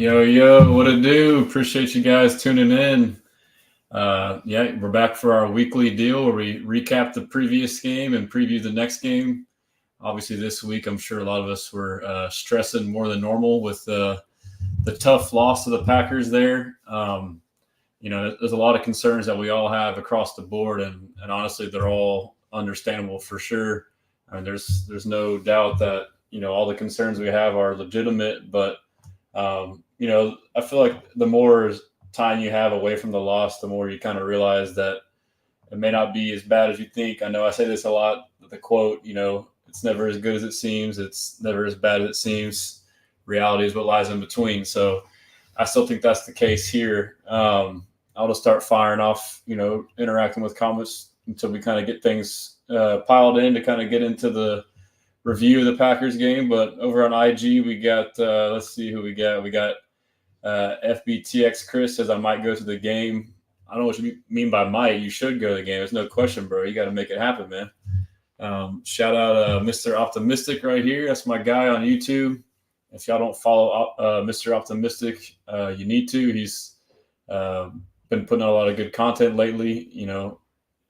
Yo, what it do? Appreciate you guys tuning in. Yeah, we're back for our weekly deal where we recap the previous game and preview the next game. Obviously, this week, I'm sure a lot of us were stressing more than normal with the tough loss to the Packers there. There's a lot of concerns that we all have across the board, and honestly, they're all understandable for sure. I mean, there's no doubt that all the concerns we have are legitimate, but I feel like the more time you have away from the loss, the more you kind of realize that it may not be as bad as you think. I know I say this a lot, the quote, it's never as good as it seems. It's never as bad as it seems. Reality is what lies in between. So I still think that's the case here. I'll just start firing off, interacting with comments until we kind of get things piled in to kind of get into the review of the Packers game. But over on IG, we got, let's see who we got. We got FBTX Chris says, I might go to the game. I don't know what you mean by might. You should go to the game. There's no question, bro. You got to make it happen, man. Shout out Mr. Optimistic right here. That's my guy on YouTube. If y'all don't follow Mr. Optimistic, you need to. He's been putting out a lot of good content lately.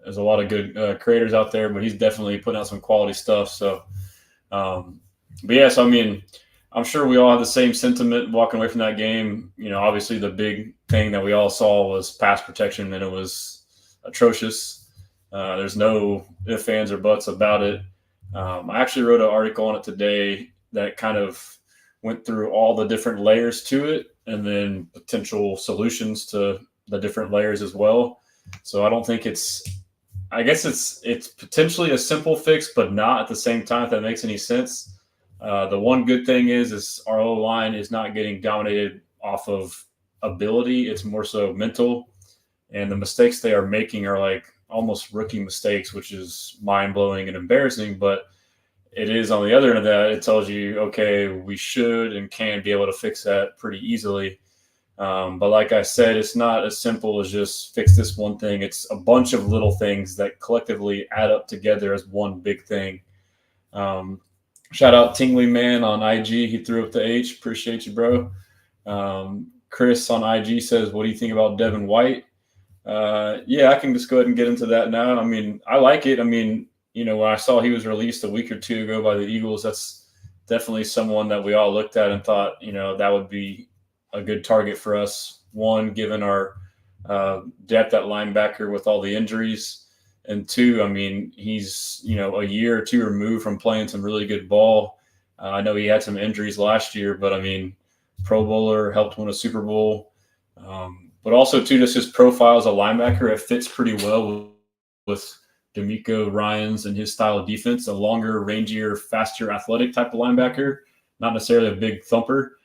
There's a lot of good creators out there, but he's definitely putting out some quality stuff. So, I'm sure we all have the same sentiment walking away from that game. Obviously the big thing that we all saw was pass protection, and it was atrocious. There's no ifs, ands, or buts about it. I actually wrote an article on it today that kind of went through all the different layers to it and then potential solutions to the different layers as well. So I don't think I guess it's potentially a simple fix, but not at the same time, if that makes any sense. The one good thing is our O-line is not getting dominated off of ability. It's more so mental. And the mistakes they are making are like almost rookie mistakes, which is mind-blowing and embarrassing. But it is, on the other end of that, it tells you, okay, we should and can be able to fix that pretty easily. But like I said, it's not as simple as just fix this one thing. It's a bunch of little things that collectively add up together as one big thing. Shout out Tingly Man on IG. He threw up the H. Appreciate you, bro. Chris on IG says, what do you think about Devin White? Yeah, I can just go ahead and get into that now. I mean, I like it. I mean, when I saw he was released a week or two ago by the Eagles, that's definitely someone that we all looked at and thought, that would be a good target for us. One, given our depth at linebacker with all the injuries. And two, I mean, he's, a year or two removed from playing some really good ball. I know he had some injuries last year, but I mean, Pro Bowler, helped win a Super Bowl. But also, too, just his profile as a linebacker, it fits pretty well with D'Amico Ryans and his style of defense, a longer, rangier, faster, athletic type of linebacker, not necessarily a big thumper.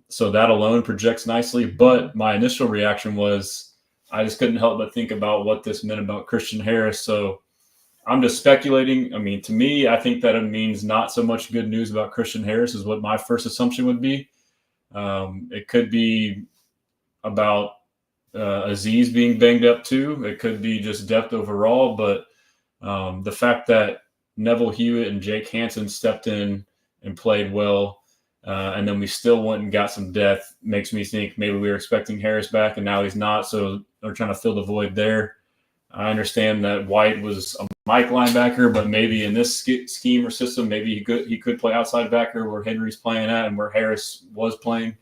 So that alone projects nicely. But my initial reaction was I just couldn't help but think about what this meant about Christian Harris. So I'm just speculating. I mean, to me, I think that it means not so much good news about Christian Harris is what my first assumption would be. It could be about Aziz being banged up too. It could be just depth overall. But the fact that Neville Hewitt and Jake Hansen stepped in and played well, and then we still went and got some depth, makes me think maybe we were expecting Harris back and now he's not. So they're trying to fill the void there. I understand that White was a Mike linebacker, but maybe in this scheme or system, maybe he could play outside backer where Henry's playing at and where Harris was playing.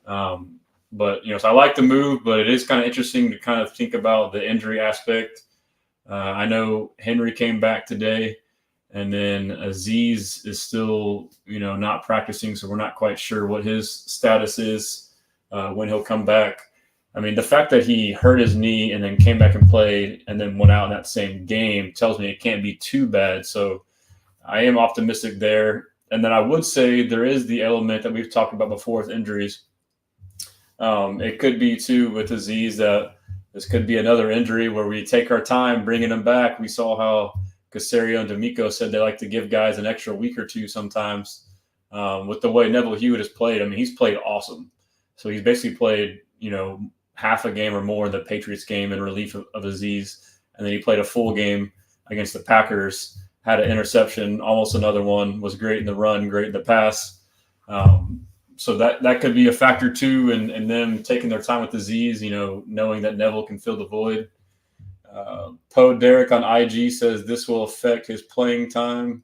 But, so I like the move, but it is kind of interesting to kind of think about the injury aspect. I know Henry came back today. And then Aziz is still, not practicing, so we're not quite sure what his status is when he'll come back. I mean, the fact that he hurt his knee and then came back and played and then went out in that same game tells me it can't be too bad. So I am optimistic there. And then I would say there is the element that we've talked about before with injuries. It could be, too, with Aziz that this could be another injury where we take our time bringing him back. We saw how Casario and D'Amico said they like to give guys an extra week or two sometimes. With the way Neville Hewitt has played, I mean, he's played awesome. So he's basically played, half a game or more in the Patriots game in relief of Aziz. And then he played a full game against the Packers, had an interception, almost another one, was great in the run, great in the pass. So that could be a factor too, and them taking their time with the Z's, knowing that Neville can fill the void. Poe Derek on IG says this will affect his playing time.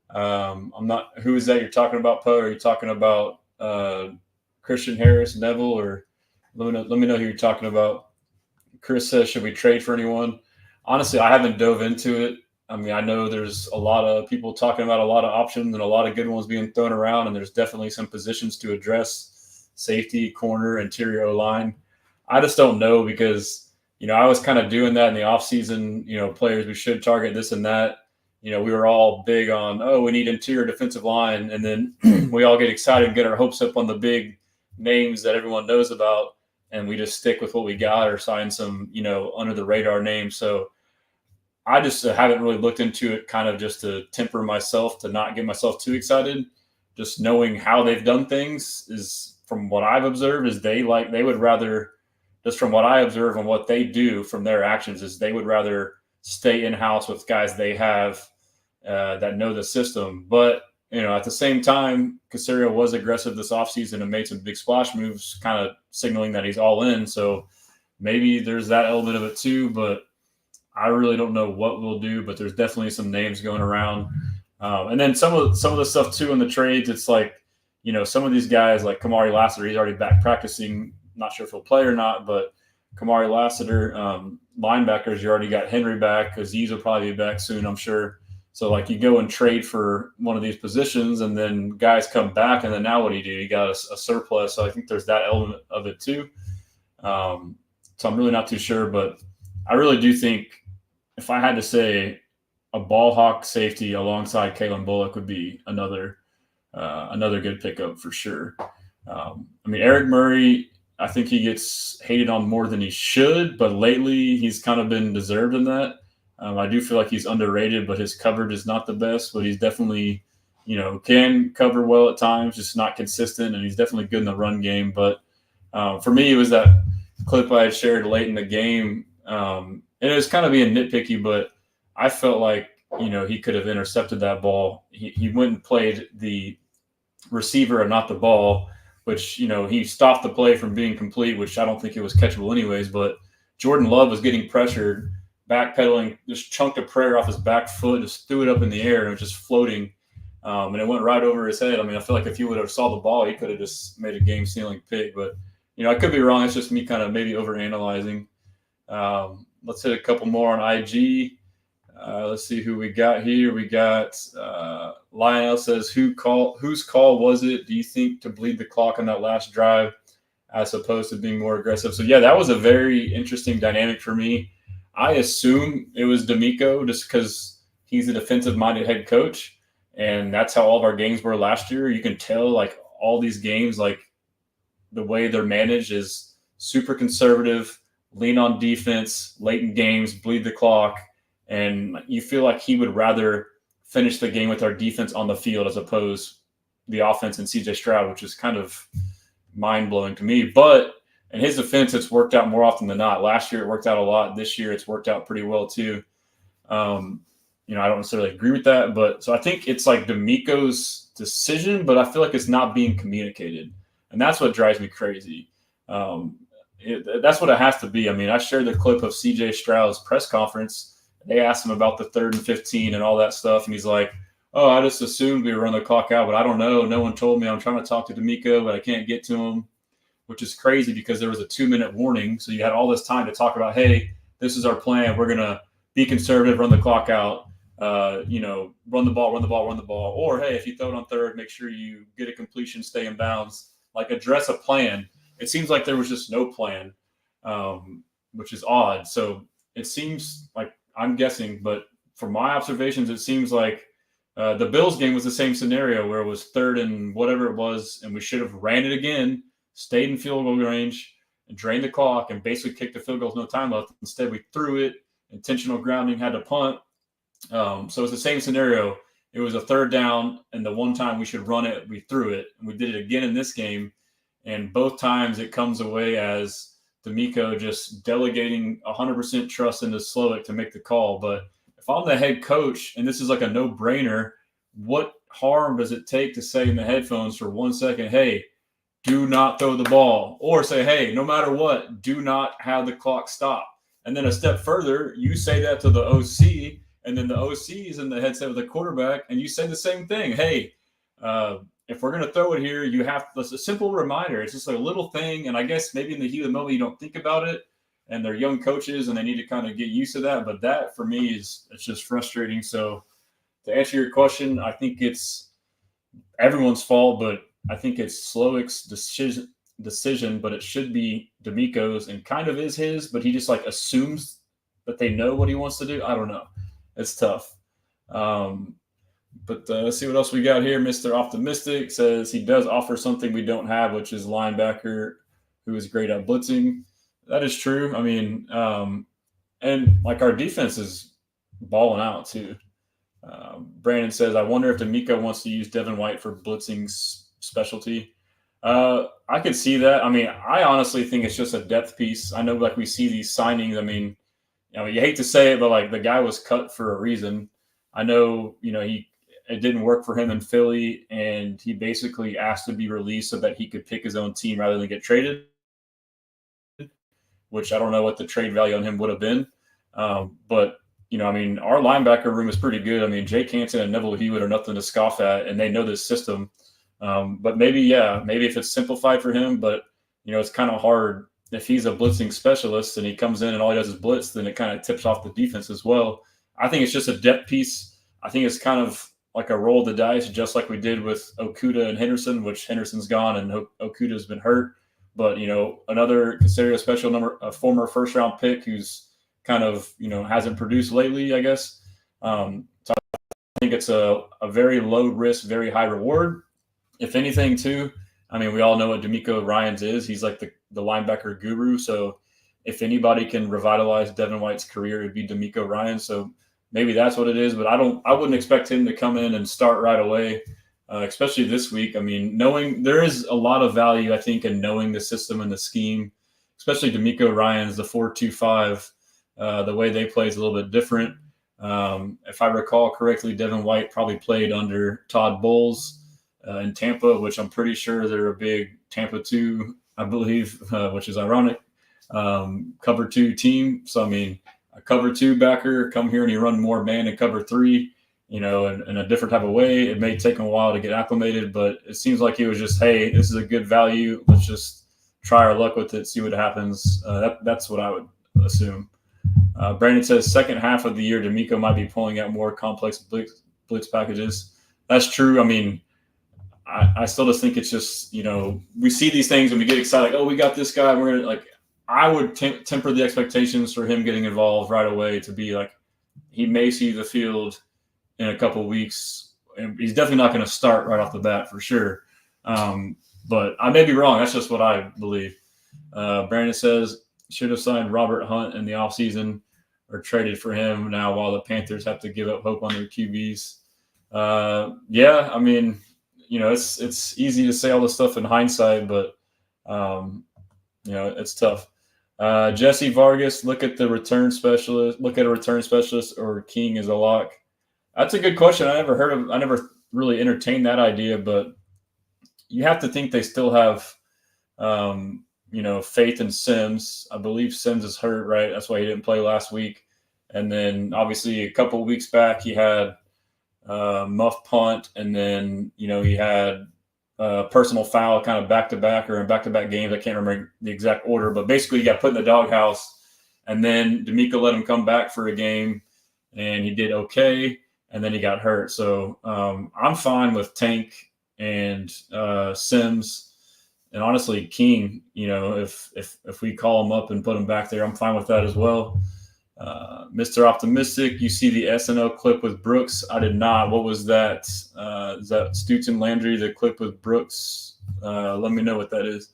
I'm not. Who is that you're talking about, Poe? Are you talking about Christian Harris, Neville, or let me know who you're talking about? Chris says, should we trade for anyone? Honestly, I haven't dove into it. I mean, I know there's a lot of people talking about a lot of options and a lot of good ones being thrown around, and there's definitely some positions to address: safety, corner, interior O-line. I just don't know because, I was kind of doing that in the offseason, players we should target, this and that. We were all big on, we need interior defensive line. And then we all get excited and get our hopes up on the big names that everyone knows about. And we just stick with what we got or sign some, under the radar names. So I just haven't really looked into it, kind of just to temper myself, to not get myself too excited. Just knowing how they've done things is, from what I've observed, is they would rather, just from what I observe and what they do from their actions, is they would rather stay in-house with guys they have that know the system. But, at the same time, Caserio was aggressive this offseason and made some big splash moves, kind of signaling that he's all in. So maybe there's that element of it too, but I really don't know what we'll do, but there's definitely some names going around. And then some of the stuff too in the trades, it's like, some of these guys like Kamari Lassiter, he's already back practicing. Not sure if he'll play or not, but Kamari Lassiter, linebackers, you already got Henry back. Aziz will probably be back soon, I'm sure. So, you go and trade for one of these positions, and then guys come back, and then now what do? You got a surplus. So I think there's that element of it too. So I'm really not too sure, but I really do think if I had to say, a ball hawk safety alongside Kalen Bullock would be another good pickup for sure. Eric Murray, I think he gets hated on more than he should, but lately he's kind of been deserved in that. I do feel like he's underrated, but his coverage is not the best, but he's definitely, can cover well at times, just not consistent, and he's definitely good in the run game. But for me, it was that clip I had shared late in the game, and it was kind of being nitpicky, but I felt like, he could have intercepted that ball. He went and played the receiver and not the ball, which, he stopped the play from being complete, which I don't think it was catchable anyways. But Jordan Love was getting pressured, backpedaling, just chunked a prayer off his back foot, just threw it up in the air, and it was just floating. And it went right over his head. I feel like if he would have saw the ball, he could have just made a game-sealing pick. But, I could be wrong. It's just me kind of maybe overanalyzing. Let's hit a couple more on IG. Let's see who we got here. We got Lionel says, whose call was it, do you think, to bleed the clock on that last drive as opposed to being more aggressive? So, yeah, that was a very interesting dynamic for me. I assume it was D'Amico just because he's a defensive-minded head coach, and that's how all of our games were last year. You can tell, all these games, the way they're managed is super conservative, lean on defense, late in games, bleed the clock. And you feel like he would rather finish the game with our defense on the field as opposed the offense and CJ Stroud, which is kind of mind-blowing to me. But in his defense, it's worked out more often than not. Last year, it worked out a lot. This year, it's worked out pretty well too. I don't necessarily agree with that. But so I think it's D'Amico's decision, but I feel like it's not being communicated. And that's what drives me crazy. That's what it has to be. I shared the clip of CJ Stroud's press conference. They asked him about the 3rd and 15 and all that stuff. And he's like, I just assumed we were run the clock out, but I don't know. No one told me. I'm trying to talk to D'Amico, but I can't get to him, which is crazy because there was a 2-minute warning. So you had all this time to talk about, hey, this is our plan. We're going to be conservative, run the clock out, run the ball. Or, hey, if you throw it on 3rd, make sure you get a completion, stay in bounds, address a plan. It seems like there was just no plan, which is odd. So it seems like, I'm guessing, but from my observations, it seems like the Bills game was the same scenario where it was 3rd and whatever it was, and we should have ran it again, stayed in field goal range, and drained the clock, and basically kicked the field goal with no time left. Instead, we threw it, intentional grounding, had to punt. So it's the same scenario. It was a 3rd down, and the one time we should run it, we threw it. And we did it again in this game, and both times it comes away as D'Amico just delegating 100% trust into Slowick to make the call. But if I'm the head coach and this is a no-brainer, what harm does it take to say in the headphones for 1 second, hey, do not throw the ball, or say, hey, no matter what, do not have the clock stop. And then a step further, you say that to the OC, and then the OC is in the headset of the quarterback, and you say the same thing. Hey, if we're going to throw it here, you have to, it's a simple reminder. It's just a little thing. And I guess maybe in the heat of the moment, you don't think about it, and they're young coaches and they need to kind of get used to that. But that for me it's just frustrating. So to answer your question, I think it's everyone's fault, but I think it's Slowick's decision, but it should be D'Amico's and kind of is his, but he just like assumes that they know what he wants to do. I don't know. It's tough. But let's see what else we got here. Mr. Optimistic says he does offer something we don't have, which is linebacker who is great at blitzing. That is true. I mean, and like our defense is balling out too. Brandon says, I wonder if D'Amico wants to use Devin White for blitzing specialty. I could see that. I mean, I honestly think it's just a depth piece. I know like we see these signings. I mean, you hate to say it, but like the guy was cut for a reason. I know, it didn't work for him in Philly, and he basically asked to be released so that he could pick his own team rather than get traded, which I don't know what the trade value on him would have been. But I mean, our linebacker room is pretty good. I mean, Jake Hansen and Neville Hewitt are nothing to scoff at, and they know this system. But maybe if it's simplified for him, but, it's kind of hard. If he's a blitzing specialist and he comes in and all he does is blitz, then it kind of tips off the defense as well. I think it's just a depth piece. I think it's kind of like a roll of the dice, just like we did with Okudah and Henderson, which Henderson's gone and Okudah's been hurt. But, another considered a former first-round pick who's kind of, hasn't produced lately, I guess. So I think it's a very low risk, very high reward. If anything, too, I mean, we all know what D'Amico Ryans is. He's like the linebacker guru. So if anybody can revitalize Devin White's career, it'd be D'Amico Ryans. So maybe that's what it is. But I wouldn't expect him to come in and start right away, especially this week. I mean, knowing there is a lot of value, I think, in knowing the system and the scheme, especially D'Amico Ryans, the 4-2-5. The way they play is a little bit different. If I recall correctly, Devin White probably played under Todd Bowles in Tampa, which I'm pretty sure they're a big Tampa 2, I believe, which is ironic, cover 2 team. So, I mean, a cover 2 backer come here and you run more man in cover 3, in a different type of way. It may take him a while to get acclimated, but it seems like he was just, hey, this is a good value. Let's just try our luck with it, see what happens. That's what I would assume. Brandon says second half of the year, D'Amico might be pulling out more complex blitz packages. That's true. I mean, I still just think it's just, we see these things and we get excited, like, oh, we got this guy. We're going to, like, I would temper the expectations for him getting involved right away to be like, he may see the field in a couple of weeks. And he's definitely not going to start right off the bat for sure. But I may be wrong. That's just what I believe. Brandon says, should have signed Robert Hunt in the offseason or traded for him now while the Panthers have to give up hope on their QBs. Yeah, I mean, it's easy to say all this stuff in hindsight, but, it's tough. Jesse Vargas, look at a return specialist or King is a lock. That's a good question. I never really entertained that idea, but you have to think they still have, faith in Sims. I believe Sims is hurt, right? That's why he didn't play last week. And then obviously a couple of weeks back, he had muff punt, and then, he had personal foul kind of back-to-back or in back-to-back games. I can't remember the exact order, but basically he got put in the doghouse, and then D'Amico let him come back for a game, and he did okay, and then he got hurt. So I'm fine with Tank and Sims. And honestly, King, if we call him up and put him back there, I'm fine with that as well. Mr. Optimistic, you see the SNL clip with Brooks? I did not. What was that? Is that Stutes and Landry, the clip with Brooks? Let me know what that is.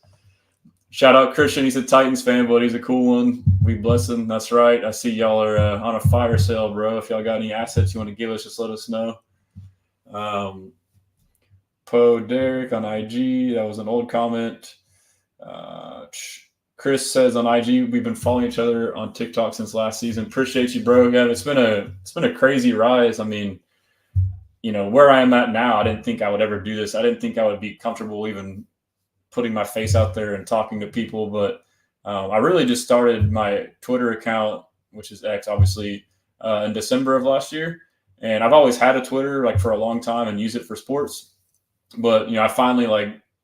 Shout out Christian. He's a Titans fan, but he's a cool one. We bless him. That's right. I see y'all are on a fire sale, bro. If y'all got any assets you want to give us, just let us know. Poe Derek on IG. That was an old comment. Chris says on IG, we've been following each other on TikTok since last season. Appreciate you, bro. Yeah, it's been a crazy rise. I mean, where I am at now, I didn't think I would ever do this. I didn't think I would be comfortable even putting my face out there and talking to people. But I really just started my Twitter account, which is X, obviously, in December of last year. And I've always had a Twitter like for a long time and use it for sports. But, I finally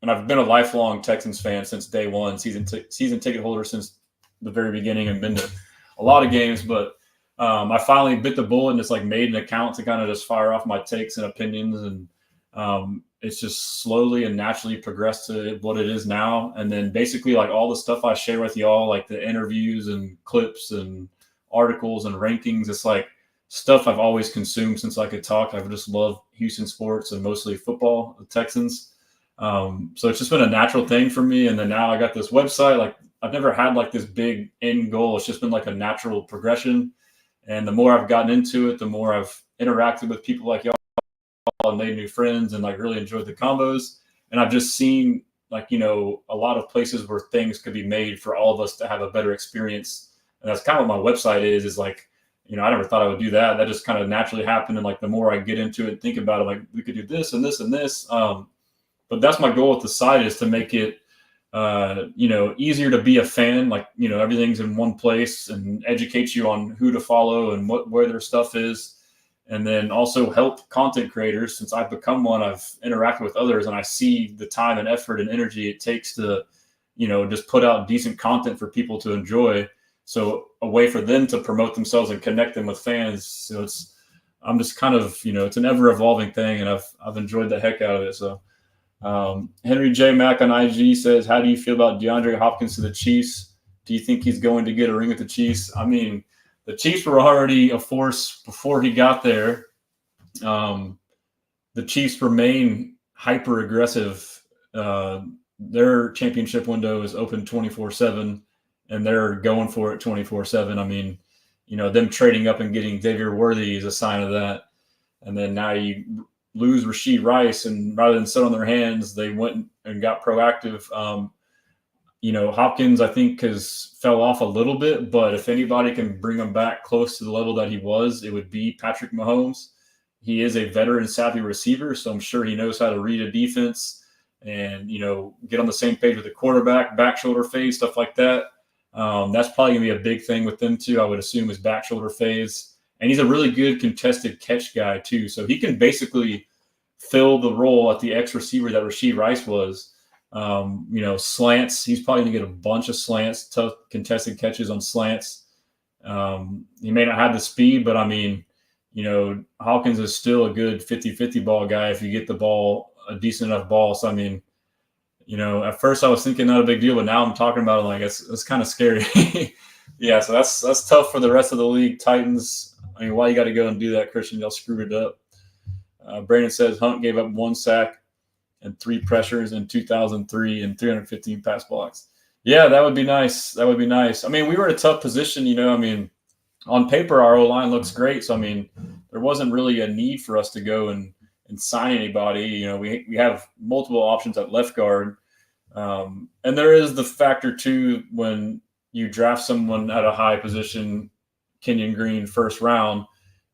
and I've been a lifelong Texans fan since day one, season ticket holder since the very beginning, and been to a lot of games. But I finally bit the bullet and just made an account to kind of just fire off my takes and opinions. And it's just slowly and naturally progressed to what it is now. And then basically all the stuff I share with y'all, like the interviews and clips and articles and rankings, it's stuff I've always consumed since I could talk. I've just loved Houston sports and mostly football, the Texans. So it's just been a natural thing for me. And then now I got this website. I've never had this big end goal. It's just been a natural progression. And the more I've gotten into it, the more I've interacted with people like y'all and made new friends and really enjoyed the combos. And I've just seen a lot of places where things could be made for all of us to have a better experience. And that's kind of what my website is I never thought I would do that. That just kind of naturally happened. And the more I get into it and think about it, we could do this and this and this. But that's my goal with the site, is to make it, easier to be a fan. Everything's in one place, and educate you on who to follow and where their stuff is. And then also help content creators. Since I've become one, I've interacted with others, and I see the time and effort and energy it takes to, just put out decent content for people to enjoy. So a way for them to promote themselves and connect them with fans. So I'm just kind of, it's an ever evolving thing, and I've enjoyed the heck out of it. So Henry J. Mack on IG says, how do you feel about DeAndre Hopkins to the Chiefs? Do you think he's going to get a ring with the Chiefs? I mean, the Chiefs were already a force before he got there. The Chiefs remain hyper aggressive. Their championship window is open 24/7. And they're going for it 24/7. I mean, them trading up and getting Xavier Worthy is a sign of that. And then now you lose Rashee Rice, and rather than sit on their hands, they went and got proactive. Hopkins, I think, fell off a little bit, but if anybody can bring him back close to the level that he was, it would be Patrick Mahomes. He is a veteran savvy receiver, so I'm sure he knows how to read a defense and, get on the same page with the quarterback, back shoulder phase, stuff like that. That's probably going to be a big thing with them too, I would assume, is back shoulder phase. And he's a really good contested catch guy too. So he can basically fill the role at the X receiver that Rashee Rice was. Slants, he's probably going to get a bunch of slants, tough contested catches on slants. He may not have the speed, but I mean, Hawkins is still a good 50-50 ball guy if you get the ball, a decent enough ball. So, I mean, at first I was thinking not a big deal, but now I'm talking about it it's kind of scary. Yeah, so that's tough for the rest of the league. Titans, I mean, why you got to go and do that, Christian? Y'all screwed it up. Brandon says Hunt gave up 1 sack and 3 pressures in 2003 and 315 pass blocks. Yeah, that would be nice. That would be nice. I mean, we were in a tough position, I mean, on paper our O-line looks great. So, I mean, there wasn't really a need for us to go and sign anybody. We have multiple options at left guard. And there is the factor too, when you draft someone at a high position, Kenyon Green, first round,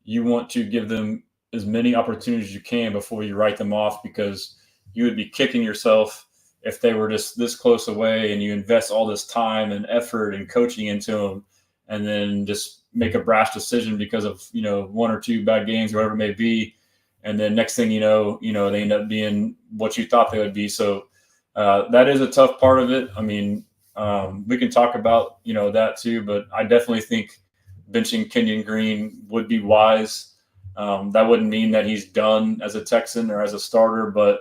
you want to give them as many opportunities as you can before you write them off, because you would be kicking yourself if they were just this close away and you invest all this time and effort and coaching into them and then just make a brash decision because of, 1 or 2 bad games or whatever it may be. And then next thing you know, they end up being what you thought they would be. So that is a tough part of it. I mean, we can talk about, that too, but I definitely think benching Kenyon Green would be wise. That wouldn't mean that he's done as a Texan or as a starter, but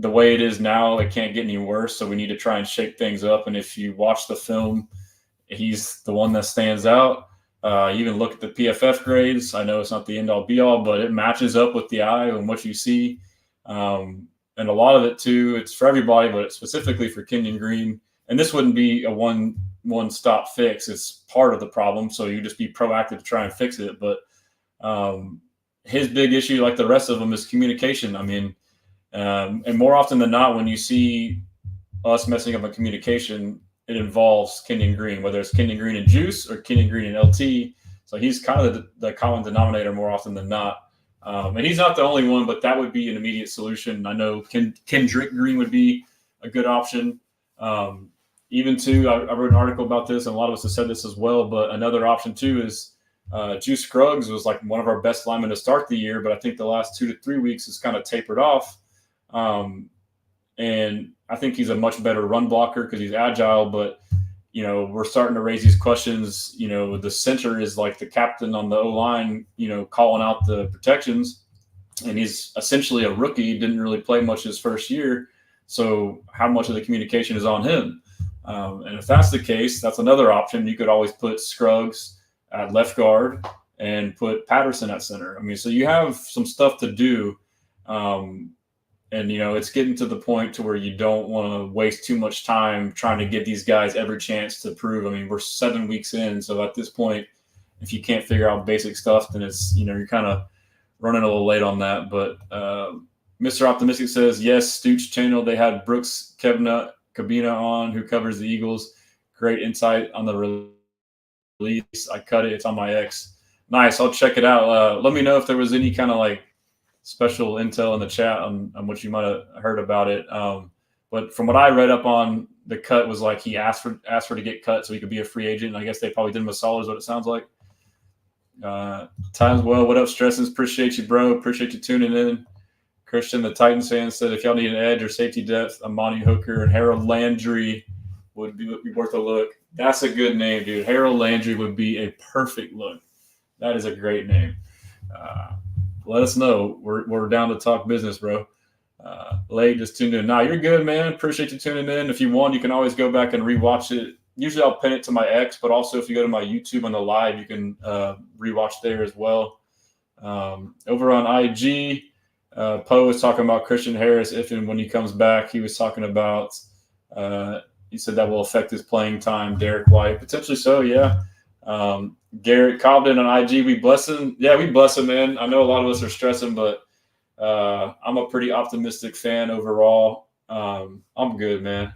the way it is now, it can't get any worse. So we need to try and shake things up. And if you watch the film, he's the one that stands out. You even look at the PFF grades. I know it's not the end-all be-all, but it matches up with the eye and what you see. And a lot of it too, it's for everybody, but it's specifically for Kenyon Green. And this wouldn't be a one-stop fix. It's part of the problem. So you just be proactive to try and fix it. But his big issue, like the rest of them, is communication. I mean, and more often than not, when you see us messing up on communication, it involves Kenyon Green, whether it's Kenyon Green and Juice or Kenyon Green and LT. So he's kind of the common denominator more often than not. And he's not the only one, but that would be an immediate solution. I know Kendrick Green would be a good option. Even too, I wrote an article about this, and a lot of us have said this as well. But another option too is Juice Scruggs was like one of our best linemen to start the year, but I think the last 2 to 3 weeks has kind of tapered off. And I think he's a much better run blocker because he's agile. But we're starting to raise these questions. The center is like the captain on the O line, calling out the protections, and he's essentially a rookie. Didn't really play much his first year. So how much of the communication is on him? And if that's the case, that's another option. You could always put Scruggs at left guard and put Patterson at center. I mean, so you have some stuff to do. And, it's getting to the point to where you don't want to waste too much time trying to give these guys every chance to prove. I mean, we're 7 weeks in. So at this point, if you can't figure out basic stuff, then it's, you're kind of running a little late on that. But Mr. Optimistic says, yes, Stooch channel. They had Brooks Cabina on, who covers the Eagles. Great insight on the release. I cut it. It's on my X. Nice. I'll check it out. Let me know if there was any kind of like special intel in the chat on what you might have heard about it. But from what I read up on, the cut was like he asked for to get cut so he could be a free agent. And I guess they probably did him a solid, is what it sounds like. Times well. What up, Stressans? Appreciate you, bro. Appreciate you tuning in. Christian, the Titans fan, said if y'all need an edge or safety depth, Amani Hooker and Harold Landry would be worth a look. That's a good name, dude. Harold Landry would be a perfect look. That is a great name. Let us know. We're down to talk business, bro. Late just tuned in. Nah, you're good, man. Appreciate you tuning in. If you want, you can always go back and rewatch it. Usually I'll pin it to my X, but also if you go to my YouTube on the live, you can rewatch there as well. Over on IG, Poe was talking about Christian Harris. If and when he comes back, he was talking about, he said that will affect his playing time. Derek White, potentially so, yeah. Garrett Cobden on IG, we bless him. Yeah, we bless him, man. I know a lot of us are stressing, but I'm a pretty optimistic fan overall. I'm good, man.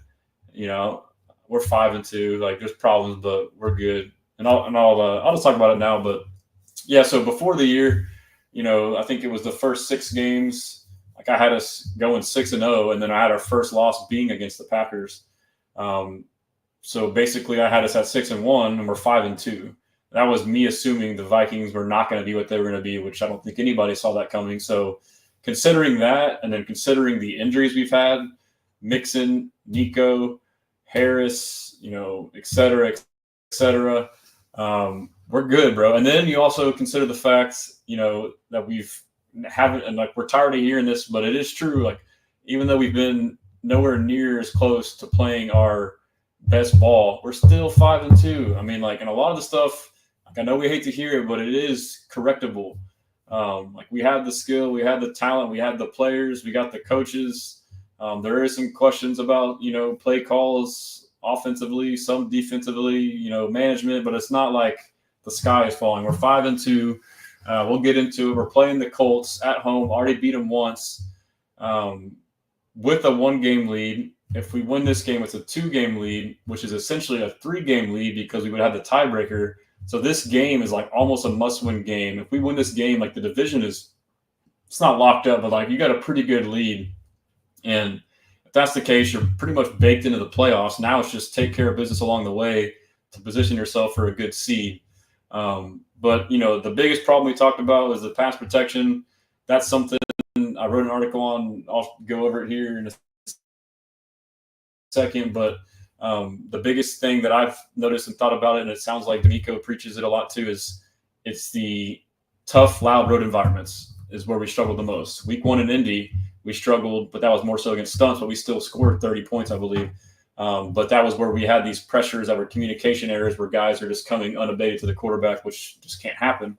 We're 5-2. Like, there's problems, but we're good. And I'll just talk about it now. But yeah, so before the year, I think it was the first 6 games. Like, I had us going 6-0, and then I had our first loss being against the Packers. So basically, I had us at 6-1, and we're 5-2. That was me assuming the Vikings were not going to be what they were going to be, which I don't think anybody saw that coming. So considering that, and then considering the injuries we've had, Mixon, Nico, Harris, et cetera, we're good, bro. And then you also consider the fact, that and like, we're tired of hearing this, but it is true. Like, even though we've been nowhere near as close to playing our best ball, we're still 5-2. I mean, like, and a lot of the stuff, like, I know we hate to hear it, but it is correctable. Like, we had the skill, we had the talent, we had the players, we got the coaches. There is some questions about, play calls offensively, some defensively, management, but it's not like the sky is falling. We're 5-2. We'll get into it. We're playing the Colts at home, already beat them once with a 1-game lead. If we win this game, it's a 2-game lead, which is essentially a 3-game lead because we would have the tiebreaker. So this game is like almost a must-win game. If we win this game, like, the division it's not locked up, but like, you got a pretty good lead. And if that's the case, you're pretty much baked into the playoffs. Now it's just take care of business along the way to position yourself for a good seed. But, the biggest problem we talked about was the pass protection. That's something I wrote an article on. I'll go over it here in a second. But the biggest thing that I've noticed and thought about it, and it sounds like D'Amico preaches it a lot too, is it's the tough, loud road environments is where we struggled the most. Week 1 in Indy, we struggled, but that was more so against stunts, but we still scored 30 points, I believe. But that was where we had these pressures that were communication errors where guys are just coming unabated to the quarterback, which just can't happen.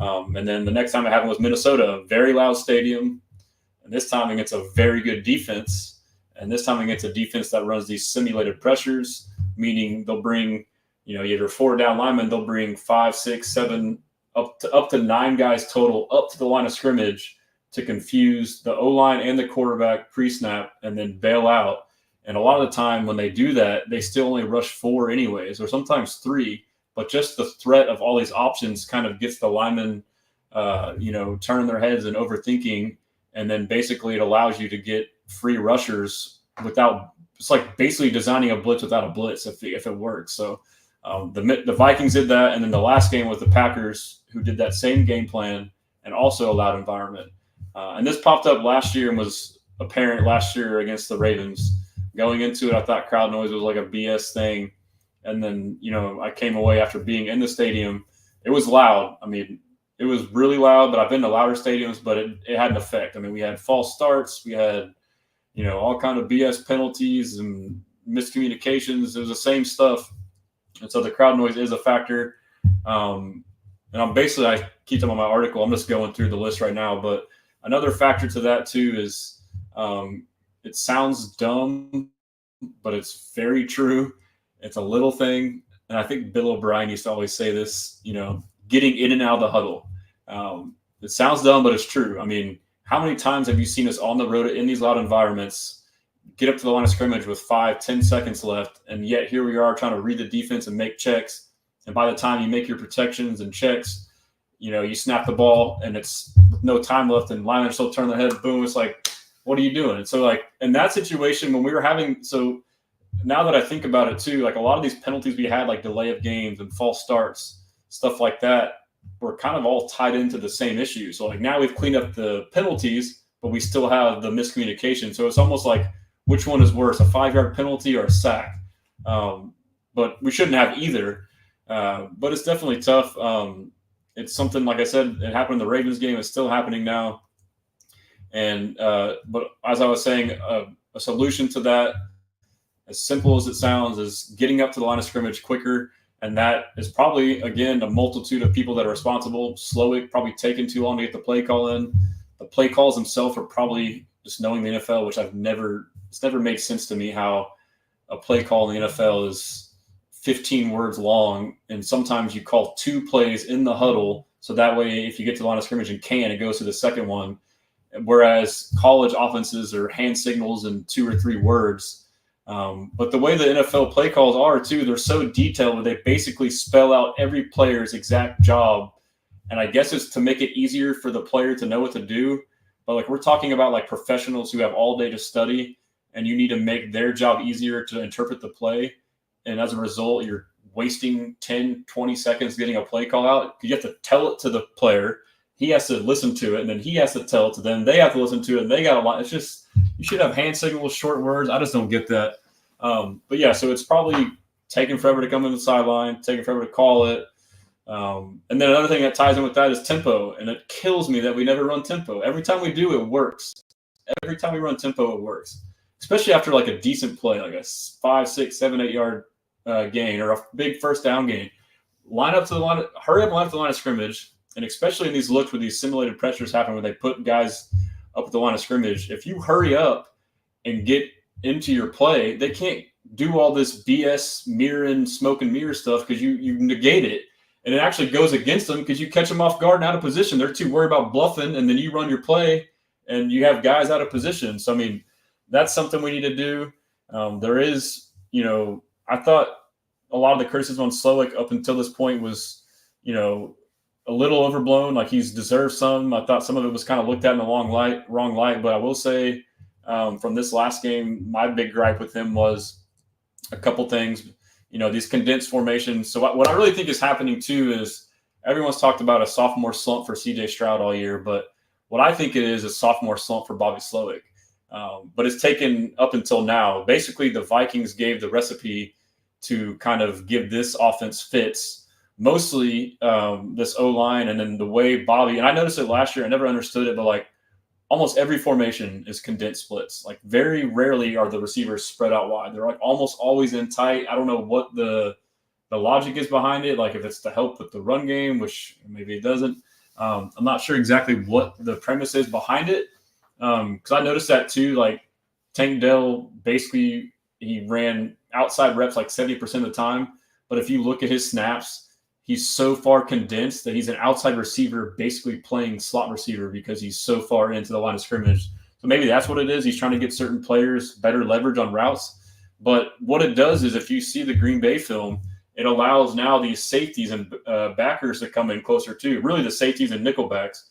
And then the next time it happened was Minnesota, a very loud stadium. And this time against a very good defense. And this time against a defense that runs these simulated pressures, meaning they'll bring, either 4 down linemen, they'll bring 5, 6, 7, up to 9 guys total up to the line of scrimmage to confuse the O-line and the quarterback pre-snap and then bail out. And a lot of the time when they do that, they still only rush 4 anyways, or sometimes 3. But just the threat of all these options kind of gets the linemen, turning their heads and overthinking. And then basically it allows you to get free rushers without it's like basically designing a blitz without a blitz if it works. So the Vikings did that, and then the last game was the Packers, who did that same game plan and also a loud environment. And this popped up last year and was apparent last year against the Ravens. Going into it, I thought crowd noise was like a BS thing. And then, I came away after being in the stadium. It was loud. I mean, it was really loud, but I've been to louder stadiums, but it had an effect. I mean, we had false starts. We had, all kind of BS penalties and miscommunications. It was the same stuff. And so the crowd noise is a factor. And I keep them on my article. I'm just going through the list right now. But another factor to that, too, is it sounds dumb, but it's very true. It's a little thing. And I think Bill O'Brien used to always say this, getting in and out of the huddle. It sounds dumb, but it's true. I mean, how many times have you seen us on the road in these loud environments get up to the line of scrimmage with 5-10 seconds left, and yet here we are trying to read the defense and make checks. And by the time you make your protections and checks, you snap the ball and it's no time left and linemen still turn their head, boom, it's like, what are you doing? And so in that situation when we were so now that I think about it too, a lot of these penalties we had, like delay of games and false starts, stuff like that, were kind of all tied into the same issue. So now we've cleaned up the penalties, but we still have the miscommunication. So it's almost like, which one is worse, a 5-yard penalty or a sack? But we shouldn't have either. But it's definitely tough. It's something, like I said, it happened in the Ravens game. It's still happening now. And but as I was saying, a solution to that, as simple as it sounds, is getting up to the line of scrimmage quicker. And that is probably, again, a multitude of people that are responsible. Slowick probably taking too long to get the play call in. The play calls themselves are probably just knowing the NFL, which it's never made sense to me how a play call in the NFL is 15 words long. And sometimes you call 2 plays in the huddle. So that way, if you get to the line of scrimmage and it goes to the second one. Whereas college offenses are hand signals in 2 or 3 words. But the way the NFL play calls are too, they're so detailed where they basically spell out every player's exact job. And I guess it's to make it easier for the player to know what to do. But we're talking about professionals who have all day to study, and you need to make their job easier to interpret the play. And as a result, you're wasting 10, 20 seconds getting a play call out. You have to tell it to the player. He has to listen to it, and then he has to tell it to them. They have to listen to it, and they got a lot. It's just, you should have hand signals, short words. I just don't get that. But yeah, so it's probably taking forever to come in the sideline, taking forever to call it. And then another thing that ties in with that is tempo, and it kills me that we never run tempo. Every time we do, it works. Every time we run tempo, it works. Especially after a decent play, like a 5, 6, 7, 8 yard gain or a big first down gain. Line up to the line, hurry up, line up to the line of scrimmage. And especially in these looks where these simulated pressures happen where they put guys up at the line of scrimmage, if you hurry up and get into your play, they can't do all this BS mirroring, smoke and mirror stuff because you negate it. And it actually goes against them because you catch them off guard and out of position. They're too worried about bluffing, and then you run your play and you have guys out of position. So, I mean, that's something we need to do. There is, I thought a lot of the criticism on Slowick up until this point was, a little overblown. He's deserved some. I thought some of it was kind of looked at in the wrong light. But I will say from this last game, my big gripe with him was a couple things. These condensed formations. So what I really think is happening too is everyone's talked about a sophomore slump for C.J. Stroud all year, but what I think it is a sophomore slump for Bobby Slowick. But it's taken up until now. Basically, the Vikings gave the recipe to kind of give this offense fits. Mostly this O-line and then the way Bobby – and I noticed it last year. I never understood it, but almost every formation is condensed splits. Very rarely are the receivers spread out wide. They're almost always in tight. I don't know what the logic is behind it, if it's to help with the run game, which maybe it doesn't. I'm not sure exactly what the premise is behind it because I noticed that too. Tank Dell basically he ran outside reps 70% of the time, but if you look at his snaps, he's so far condensed that he's an outside receiver basically playing slot receiver because he's so far into the line of scrimmage. So maybe that's what it is. He's trying to get certain players better leverage on routes. But what it does is if you see the Green Bay film, it allows now these safeties and backers to come in closer too, really the safeties and nickelbacks.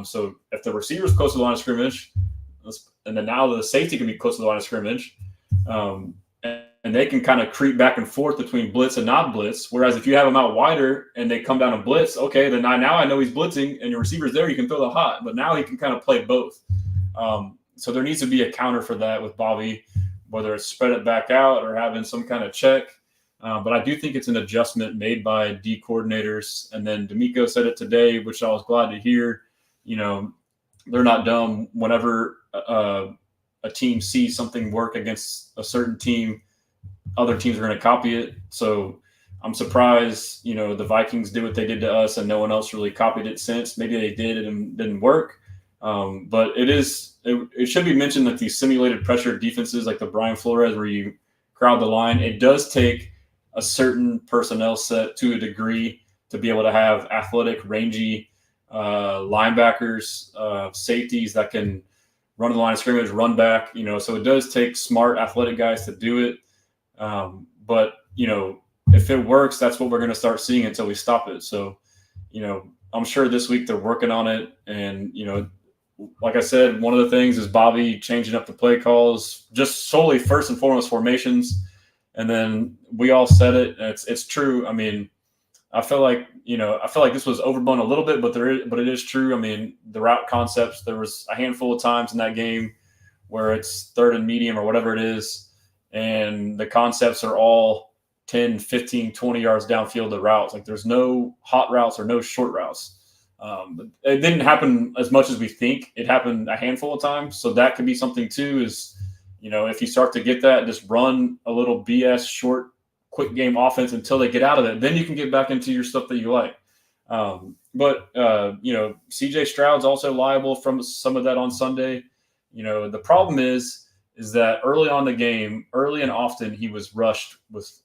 So if the receiver's close to the line of scrimmage, and then now the safety can be close to the line of scrimmage, And they can kind of creep back and forth between blitz and not blitz. Whereas if you have them out wider and they come down and blitz, okay, then now I know he's blitzing and your receiver's there, you can throw the hot. But now he can kind of play both. So there needs to be a counter for that with Bobby, whether it's spread it back out or having some kind of check. But I do think it's an adjustment made by D coordinators. And then D'Amico said it today, which I was glad to hear. They're not dumb. Whenever a team sees something work against a certain team, other teams are going to copy it. So I'm surprised, the Vikings did what they did to us and no one else really copied it since. Maybe they did it and didn't work. But it should be mentioned that these simulated pressure defenses like the Brian Flores, where you crowd the line, it does take a certain personnel set to a degree to be able to have athletic, rangy linebackers, safeties that can run the line of scrimmage, run back, so it does take smart athletic guys to do it. But if it works, that's what we're going to start seeing until we stop it. So, I'm sure this week they're working on it. And, like I said, one of the things is Bobby changing up the play calls, just solely first and foremost formations. And then we all said it. It's true. I mean, I feel like this was overblown a little bit, but it is true. I mean, the route concepts, there was a handful of times in that game where it's third and medium or whatever it is, and the concepts are all 10, 15, 20 yards downfield the routes. Like there's no hot routes or no short routes. It didn't happen as much as we think. It happened a handful of times. So that could be something too is, if you start to get that, just run a little BS short, quick game offense until they get out of it. Then you can get back into your stuff that you like. But CJ Stroud's also liable from some of that on Sunday. The problem is that early on the game, early and often, he was rushed with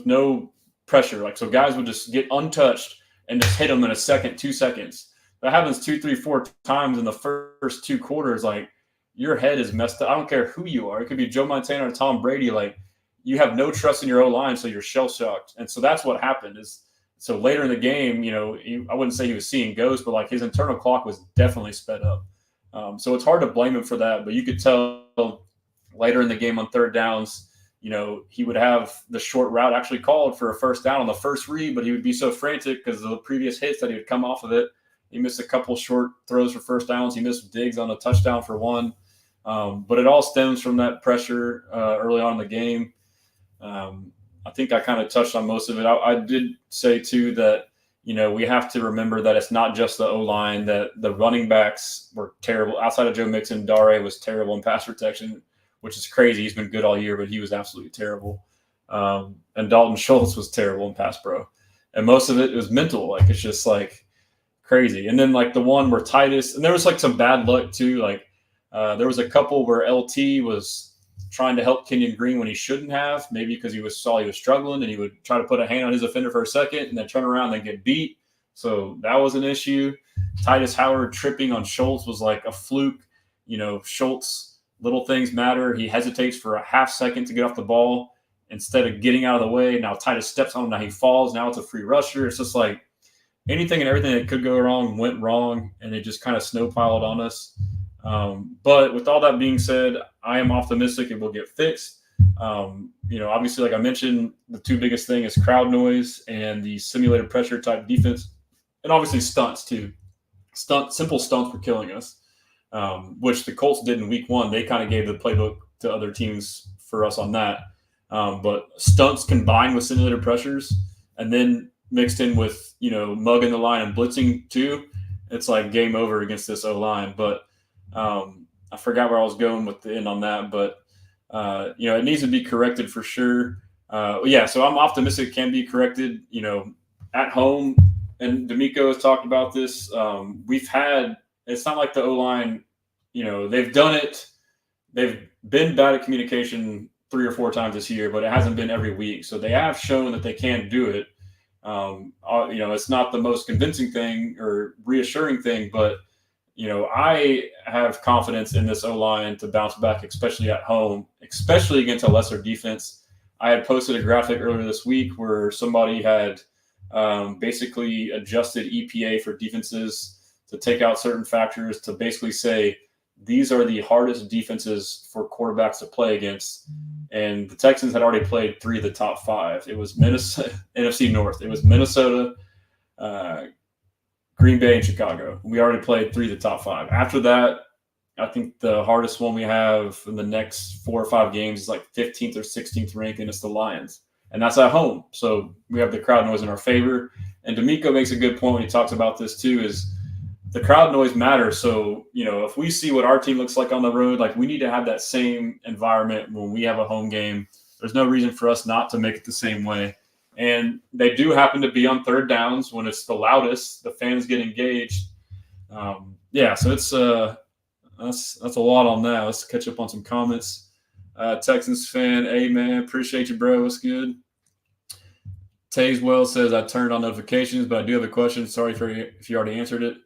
no pressure. Like, so guys would just get untouched and just hit him in a second, 2 seconds. That happens 2, 3, 4 times in the first 2 quarters. Like, your head is messed up. I don't care who you are. It could be Joe Montana or Tom Brady. Like, you have no trust in your O-line, so you're shell-shocked. And so that's what happened. So later in the game, I wouldn't say he was seeing ghosts, but like his internal clock was definitely sped up. So it's hard to blame him for that. But you could tell later in the game on third downs, he would have the short route actually called for a first down on the first read, but he would be so frantic because of the previous hits that he would come off of it. He missed a couple short throws for first downs. He missed Diggs on a touchdown for one. But it all stems from that pressure early on in the game. I think I kind of touched on most of it. I did say, too, that, we have to remember that it's not just the O-line, that the running backs were terrible. Outside of Joe Mixon, Dare was terrible in pass protection, which is crazy. He's been good all year, but he was absolutely terrible. And Dalton Schultz was terrible in pass pro. And most of it was mental. Like, it's just, like, crazy. And then, like, the one where Titus – and there was, like, some bad luck, too. Like, there was a couple where LT was – trying to help Kenyon Green when he shouldn't have, maybe because he saw he was struggling and he would try to put a hand on his offender for a second and then turn around and get beat. So that was an issue. Titus Howard tripping on Schultz was like a fluke. Schultz, little things matter. He hesitates for a half second to get off the ball instead of getting out of the way. Now Titus steps on him. Now he falls. Now it's a free rusher. It's just like anything and everything that could go wrong went wrong, and it just kind of snowpiled on us. But with all that being said, I am optimistic it will get fixed. Obviously, like I mentioned, the 2 biggest thing is crowd noise and the simulated pressure type defense, and obviously stunts too. Simple stunts were killing us, which the Colts did in week 1. They kind of gave the playbook to other teams for us on that. But stunts combined with simulated pressures and then mixed in with, mugging the line and blitzing too, it's like game over against this O-line. But I forgot where I was going with the end on that, but it needs to be corrected for sure. So I'm optimistic it can be corrected, at home. And D'Amico has talked about this. It's not like the O-line, they've done it. They've been bad at communication 3 or 4 times this year, but it hasn't been every week. So they have shown that they can do it. It's not the most convincing thing or reassuring thing, but I have confidence in this O-line to bounce back, especially at home, especially against a lesser defense. I had posted a graphic earlier this week where somebody had basically adjusted EPA for defenses to take out certain factors to basically say these are the hardest defenses for quarterbacks to play against. And the Texans had already played 3 of the top 5. It was Minnesota, NFC North. It was Minnesota, Green Bay, and Chicago. We already played 3 of the top 5. After that, I think the hardest one we have in the next 4 or 5 games is like 15th or 16th ranked, and it's the Lions. And that's at home. So we have the crowd noise in our favor. And D'Amico makes a good point when he talks about this too, is the crowd noise matters. So, if we see what our team looks like on the road, like we need to have that same environment when we have a home game. There's no reason for us not to make it the same way. And they do happen to be on third downs when it's the loudest. The fans get engaged. So it's that's a lot on that. Let's catch up on some comments. Texans fan, hey man, appreciate you, bro. What's good? Tayswell says, I turned on notifications, but I do have a question. Sorry if you already answered it.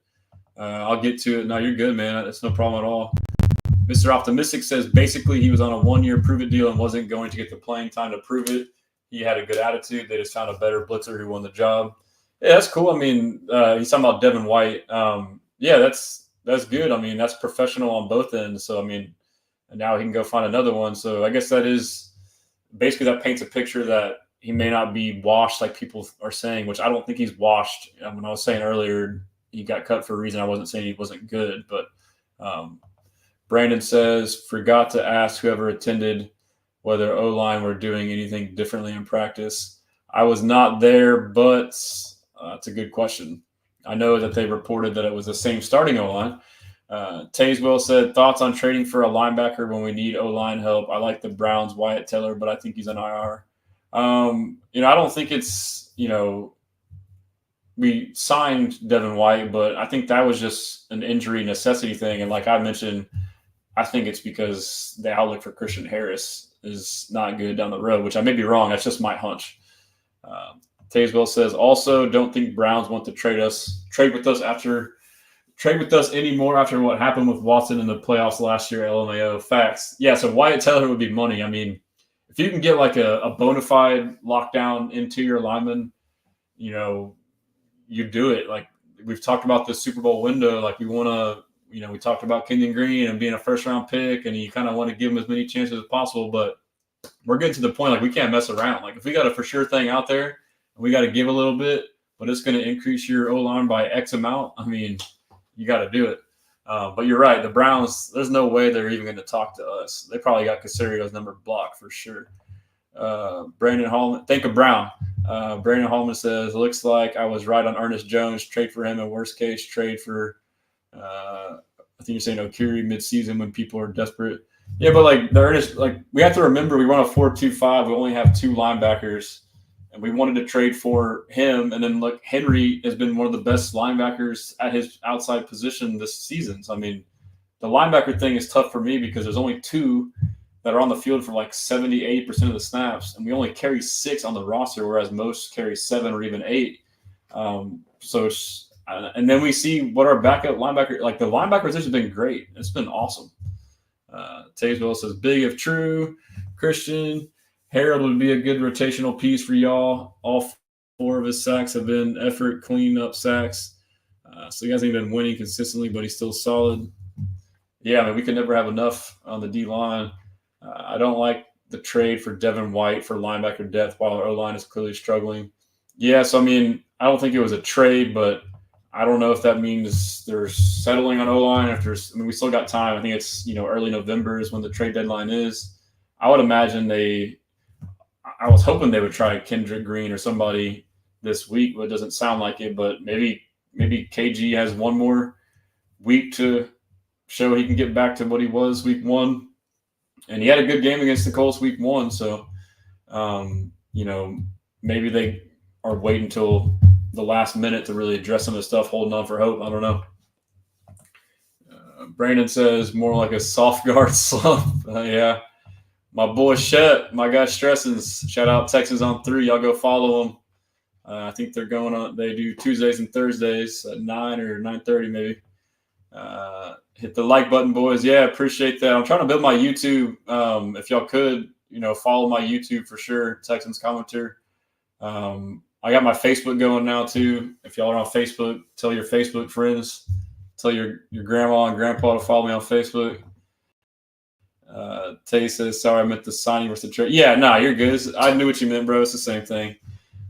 I'll get to it. No, you're good, man. That's no problem at all. Mr. Optimistic says, basically, he was on a 1-year prove-it deal and wasn't going to get the playing time to prove it. He had a good attitude. They just found a better blitzer who won the job. Yeah, that's cool. I mean, he's talking about Devin White. That's good. I mean, that's professional on both ends. So, I mean, and now he can go find another one. So I guess that is basically that paints a picture that he may not be washed like people are saying, which I don't think he's washed. When I was saying earlier, he got cut for a reason. I wasn't saying he wasn't good, but Brandon says, forgot to ask whoever attended whether O-line were doing anything differently in practice. I was not there, but it's a good question. I know that they reported that it was the same starting O-line. Tayswell said, thoughts on trading for a linebacker when we need O-line help? I like the Browns' Wyatt Teller, but I think he's an IR. I don't think it's, we signed Devin White, but I think that was just an injury necessity thing. And like I mentioned, I think it's because the outlook for Christian Harris is not good down the road, which I may be wrong. That's just my hunch. Tayswell says, also don't think Browns want to trade with us anymore after what happened with Watson in the playoffs last year, LMAO. Facts. Yeah, so Wyatt Teller would be money. I mean, if you can get like a bona fide lockdown interior lineman, you do it. Like we've talked about the Super Bowl window. Like we want to, we talked about Kenyon Green and being a first round pick, and you kind of want to give him as many chances as possible. But we're getting to the point like we can't mess around. Like if we got a for sure thing out there, and we got to give a little bit, but it's going to increase your O-line by X amount. I mean, you got to do it. But you're right. The Browns, there's no way they're even going to talk to us. They probably got Casario's number blocked for sure. Brandon Hallman, think of Brown. Brandon Hallman says, looks like I was right on Ernest Jones. Trade for him, in worst case, trade for, I think you're saying Okiri midseason when people are desperate. Yeah, but like the Ernest, like we have to remember we run a 4-2-5. We only have 2 linebackers. And we wanted to trade for him. And then, look, Henry has been one of the best linebackers at his outside position this season. So, I mean, the linebacker thing is tough for me because there's only 2 that are on the field for like 70, 80% of the snaps. And we only carry 6 on the roster, whereas most carry 7 or even 8. And then we see what our backup linebacker – like the linebacker position has been great. It's been awesome. Tayswell says, big if true. Christian – Harold would be a good rotational piece for y'all. All 4 of his sacks have been effort, clean up sacks. So he hasn't been winning consistently, but he's still solid. Yeah, I mean, we can never have enough on the D-line. I don't like the trade for Devin White for linebacker depth while our O-line is clearly struggling. Yeah, so, I mean, I don't think it was a trade, but I don't know if that means they're settling on O-line. We still got time. I think it's, early November is when the trade deadline is. I would imagine I was hoping they would try Kendrick Green or somebody this week, but it doesn't sound like it. But maybe KG has one more week to show he can get back to what he was week 1. And he had a good game against the Colts week 1. So, maybe they are waiting until the last minute to really address some of the stuff, holding on for hope. I don't know. Brandon says more like a soft guard slump. Yeah. My boy Shep, my guy Stressan, shout out Texas on 3. Y'all go follow them. I think they're going on. They do Tuesdays and Thursdays at 9 or 9:30 maybe. Hit the like button, boys. Yeah, appreciate that. I'm trying to build my YouTube. If y'all could, follow my YouTube for sure. Texans Commenter. I got my Facebook going now too. If y'all are on Facebook, tell your Facebook friends. Tell your grandma and grandpa to follow me on Facebook. Tay says, sorry, I meant the signing versus the trade. Yeah, nah, you're good. I knew what you meant, bro. It's the same thing.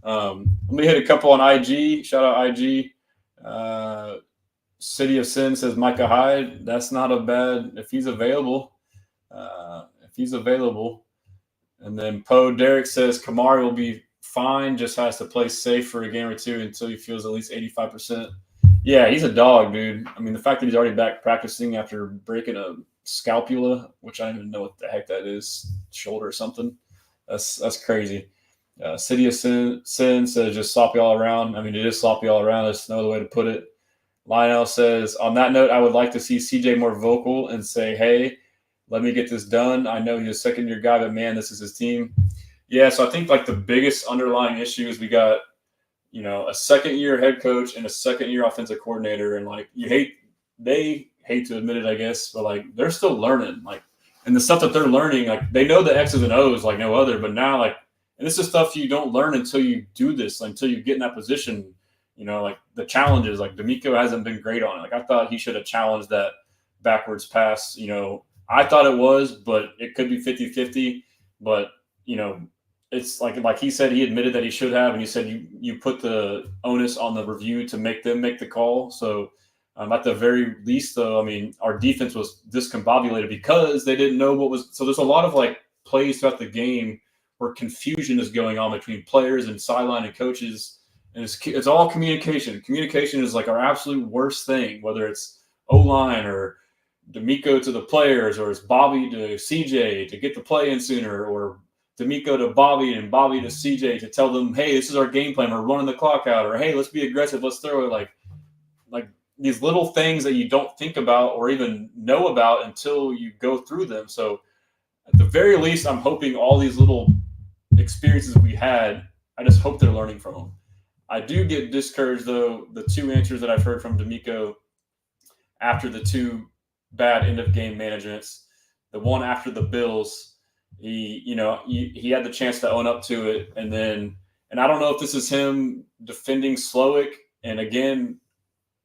Let me hit a couple on IG. Shout out IG. City of Sin says Micah Hyde. That's not a bad if he's available. And then Poe Derek says Kamari will be fine, just has to play safe for a game or two until he feels at least 85%. Yeah, he's a dog, dude. I mean, the fact that he's already back practicing after breaking a scapula, which I don't even know what the heck that is, shoulder or something. That's crazy. City of Sin says just sloppy all around. I mean, it is sloppy all around. There's no other way to put it. Lionel says, on that note, I would like to see CJ more vocal and say, hey, let me get this done. I know he's a second-year guy, but, man, this is his team. Yeah, so I think, like, the biggest underlying issue is we got, a second-year head coach and a second-year offensive coordinator. And, like, they hate to admit it, I guess, but, like, they're still learning. Like, and the stuff that they're learning, like, they know the X's and O's like no other. But now, like, and this is stuff you don't learn until you do this, until you get in that position. Like the challenges, like DeMeco hasn't been great on it. Like I thought he should have challenged that backwards pass. I thought it was, but it could be 50-50. But, it's like he said, he admitted that he should have. And he said you put the onus on the review to make them make the call. So at the very least, though, I mean, our defense was discombobulated because they didn't know what was. So there's a lot of like plays throughout the game where confusion is going on between players and sideline and coaches. And it's all communication. Communication is like our absolute worst thing, whether it's O-line or DeMeco to the players, or it's Bobby to CJ to get the play in sooner, or DeMeco to Bobby and Bobby to CJ to tell them, hey, this is our game plan. We're running the clock out, or hey, let's be aggressive. Let's throw it. Like these little things that you don't think about or even know about until you go through them. So at the very least, I'm hoping all these little experiences we had, I just hope they're learning from them. I do get discouraged, though, the two answers that I've heard from DeMeco after the two bad end-of-game managements, the one after the Bills, he had the chance to own up to it. And I don't know if this is him defending Slowick. And, again,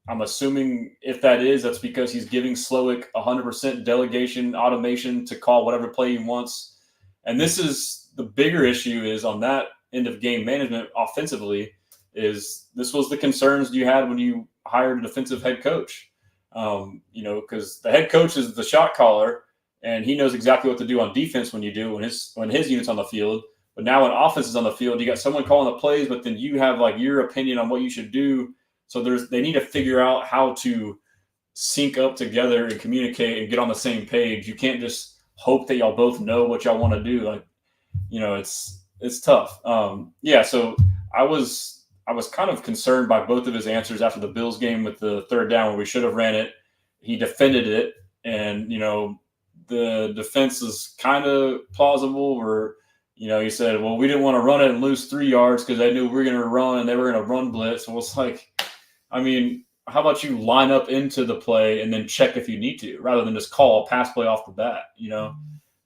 I'm assuming if that is, that's because he's giving Slowick 100% delegation, automation to call whatever play he wants. And this is the bigger issue is on that end-of-game management offensively. This was the concerns you had when you hired a defensive head coach, because the head coach is the shot caller and he knows exactly what to do on defense when his unit's on the field. But now when offense is on the field, you got someone calling the plays, but then you have like your opinion on what you should do. So they need to figure out how to sync up together and communicate and get on the same page. You can't just hope that y'all both know what y'all want to do. Like, it's tough. So I was kind of concerned by both of his answers after the Bills game with the third down where we should have ran it. He defended it, and, the defense is kind of plausible where, he said, well, we didn't want to run it and lose 3 yards because they knew we were going to run and they were going to run blitz. So it's like, I mean, how about you line up into the play and then check if you need to rather than just call a pass play off the bat,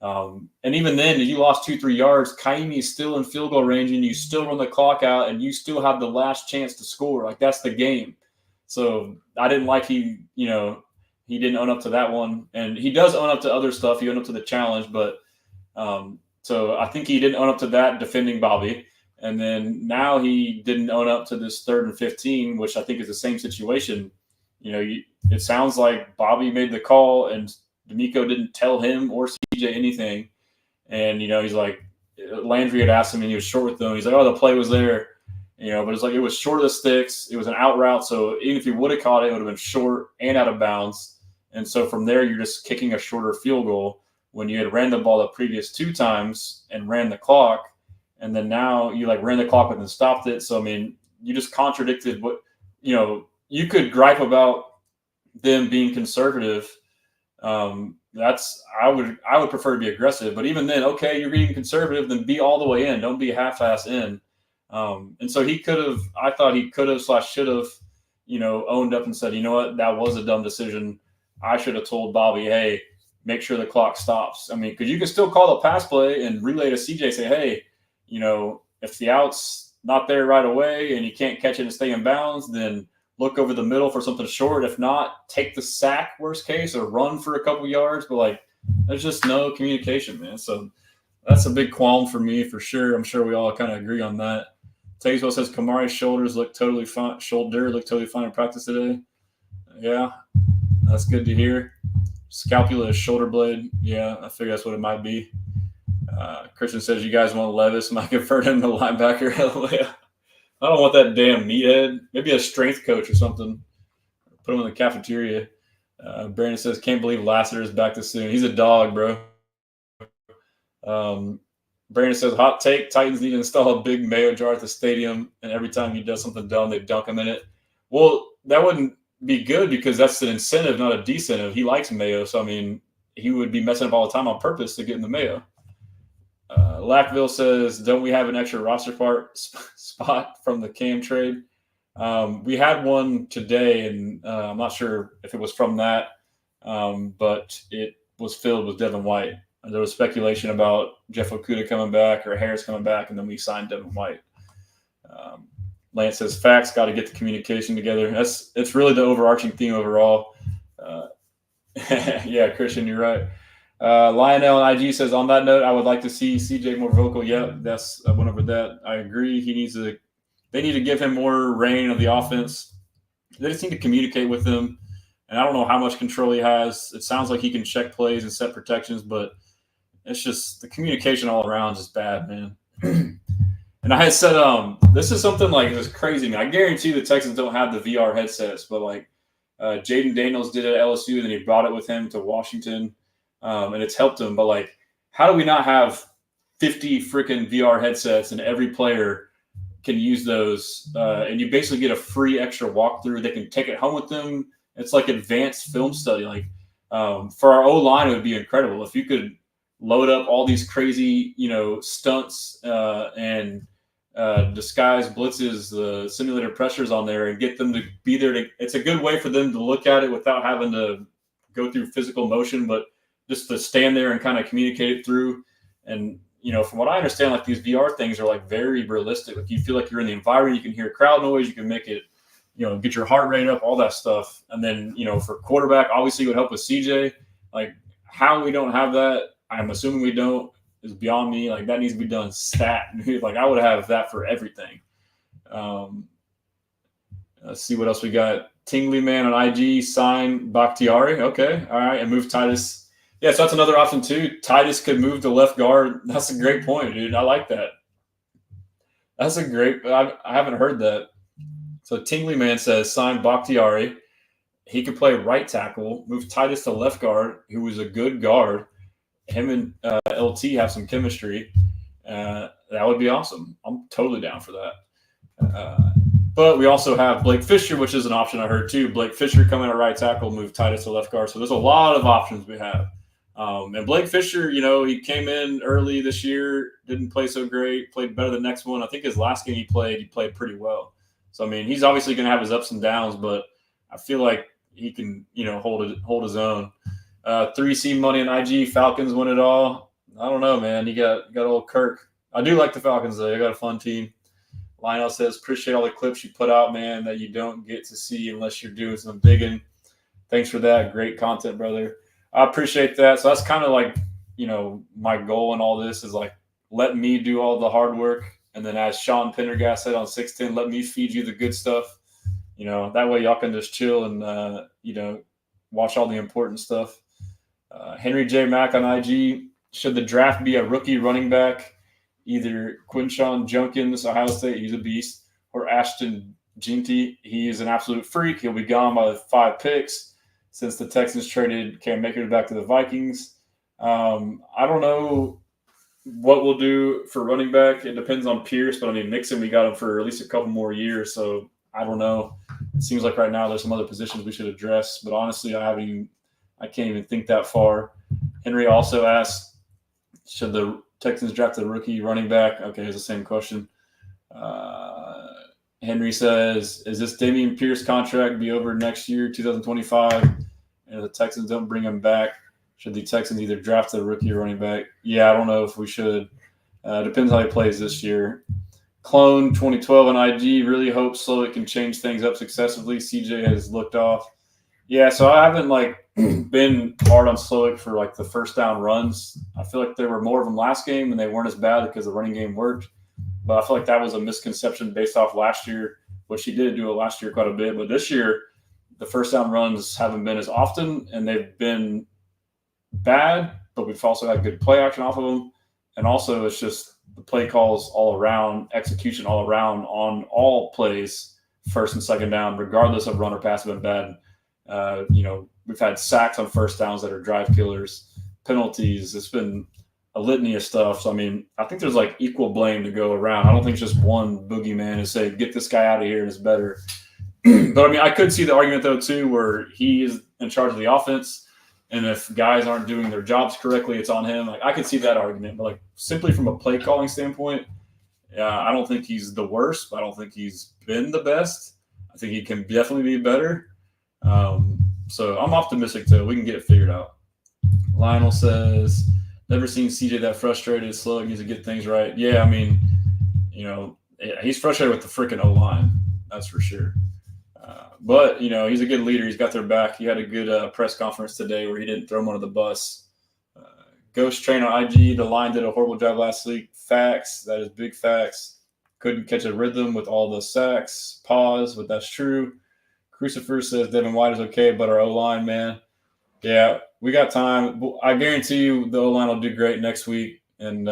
and even then, if you lost 2-3 yards, Kaimi is still in field goal range and you still run the clock out and you still have the last chance to score. Like, that's the game. So I didn't like he didn't own up to that one. And he does own up to other stuff. He owned up to the challenge. But so I think he didn't own up to that defending Bobby. And then now he didn't own up to this 3rd and 15, which I think is the same situation. It sounds like Bobby made the call and DeMeco didn't tell him or CJ anything. And, he's like, Landry had asked him and he was short with them. He's like, oh, the play was there, but it's like it was short of the sticks. It was an out route. So even if he would have caught it, it would have been short and out of bounds. And so from there, you're just kicking a shorter field goal when you had ran the ball the previous 2 times and ran the clock. And then now you ran the clock but then stopped it. So, I mean, you just contradicted what, you could gripe about them being conservative. I would prefer to be aggressive, but even then, okay, you're being conservative, then be all the way in. Don't be half-ass in. And so I thought he could have / should have, owned up and said, you know what, that was a dumb decision. I should have told Bobby, hey, make sure the clock stops. I mean, because you can still call the pass play and relay to CJ, say, hey, if the out's not there right away and you can't catch it and stay in bounds, then look over the middle for something short. If not, take the sack, worst case, or run for a couple yards. But, like, there's just no communication, man. So that's a big qualm for me for sure. I'm sure we all kind of agree on that. Tayswell says Kamari's shoulders look totally fine. Shoulder looked totally fine in practice today. Yeah, that's good to hear. Scapula is shoulder blade. Yeah, I figure that's what it might be. Christian says you guys want Levis. Might convert him to linebacker. Hell yeah. I don't want that damn meathead. Maybe a strength coach or something. Put him in the cafeteria. Brandon says, can't believe Lassiter is back this soon. He's a dog, bro. Brandon says, hot take, Titans need to install a big mayo jar at the stadium, and every time he does something dumb, they dunk him in it. Well, that wouldn't be good because that's an incentive, not a decentive. He likes mayo, so, I mean, he would be messing up all the time on purpose to get in the mayo. Lackville says, don't we have an extra roster spot from the Cam trade? We had one today, and I'm not sure if it was from that, but it was filled with Devin White. There was speculation about Jeff Okudah coming back or Harris coming back, and then we signed Devin White. Lance says, facts, got to get the communication together. It's really the overarching theme overall. Yeah, Christian, you're right. Lionel on IG says, on that note, I would like to see CJ more vocal. Yeah, I went over that. I agree. They need to give him more reign of the offense. They just need to communicate with him. And I don't know how much control he has. It sounds like he can check plays and set protections, but it's just the communication all around is bad, man. And I had said, this is something like this crazy. I guarantee the Texans don't have the VR headsets, but like Jaden Daniels did it at LSU, and then he brought it with him to Washington, and it's helped him. But like, how do we not have 50 freaking VR headsets and every player can use those, and you basically get a free extra walkthrough? They can take it home with them. It's like advanced film study. Like for our O-line, it would be incredible if you could load up all these crazy, stunts and disguise blitzes, the simulated pressures on there, and get them to be there. It's a good way for them to look at it without having to go through physical motion, but just to stand there and kind of communicate it through. And from what I understand, like these VR things are like very realistic. Like you feel like you're in the environment, you can hear crowd noise, you can make it, get your heart rate up, all that stuff. And then, for quarterback, obviously it would help with CJ. Like how we don't have that, I'm assuming we don't, is beyond me. Like that needs to be done stat. Like I would have that for everything. Let's see what else we got. Tingley Man on IG, sign Bakhtiari. Okay. All right. And move Titus. Yeah, so that's another option too. Titus could move to left guard. That's a great point, dude. I like that. That's a great, I haven't heard that. So Tingley Man says, sign Bakhtiari. He could play right tackle, move Titus to left guard, who was a good guard. Him and LT have some chemistry. That would be awesome. I'm totally down for that. But we also have Blake Fisher, which is an option I heard too. Blake Fisher coming at right tackle, move Titus to left guard. So there's a lot of options we have. And Blake Fisher, he came in early this year, didn't play so great, played better the next one. I think his last game he played pretty well. So, I mean, he's obviously going to have his ups and downs, but I feel like he can, hold his own. 3C money on IG, Falcons win it all. I don't know, man. You got old Kirk. I do like the Falcons, though. They got a fun team. Lionel says, appreciate all the clips you put out, man, that you don't get to see unless you're doing some digging. Thanks for that. Great content, brother. I appreciate that. So that's kind of like, my goal in all this is like, let me do all the hard work. And then as Sean Pendergast said on 610, let me feed you the good stuff. That way y'all can just chill and, watch all the important stuff. Henry J. Mack on IG, should the draft be a rookie running back? Either Quinshawn Junkins, Ohio State, he's a beast, or Ashton Ginty. He is an absolute freak. He'll be gone by 5 picks since the Texans traded Cam Akers back to the Vikings. I don't know what we'll do for running back. It depends on Pierce, but I mean, Mixon, we got him for at least a couple more years, so I don't know. It seems like right now there's some other positions we should address, but honestly, I can't even think that far. Henry also asked, should the Texans draft a rookie running back? Okay, it's the same question. Henry says, is this Dameon Pierce contract be over next year, 2025? And if the Texans don't bring him back, should the Texans either draft a rookie or running back? Yeah, I don't know if we should. Depends how he plays this year. Clone 2012 on IG really hopes Slowick can change things up successively. CJ has looked off. Yeah, so I haven't been hard on Slowick for the first down runs. I feel like there were more of them last game and they weren't as bad because the running game worked. But I feel like that was a misconception based off last year, which he did do it last year quite a bit. But this year, the first down runs haven't been as often and they've been bad, but we've also had good play action off of them. And also it's just the play calls all around, execution all around on all plays, first and second down, regardless of run or pass, have been bad. We've had sacks on first downs that are drive killers, penalties. It's been a litany of stuff. So, I think there's equal blame to go around. I don't think it's just one boogeyman to say, get this guy out of here and it's better. But, I could see the argument, though, too, where he is in charge of the offense. And if guys aren't doing their jobs correctly, it's on him. I could see that argument. But, simply from a play calling standpoint, I don't think he's the worst, but I don't think he's been the best. I think he can definitely be better. So I'm optimistic, too. We can get it figured out. Lionel says, never seen CJ that frustrated. Slow needs to get things right. Yeah, he's frustrated with the freaking O-line. That's for sure. But, he's a good leader. He's got their back. He had a good press conference today where he didn't throw him under the bus. Ghost Train on IG, the line did a horrible job last week. Facts. That is big facts. Couldn't catch a rhythm with all the sacks. Pause, but that's true. Crucifer says Devin White is okay, but our O-line, man. Yeah, we got time. I guarantee you the O-line will do great next week. And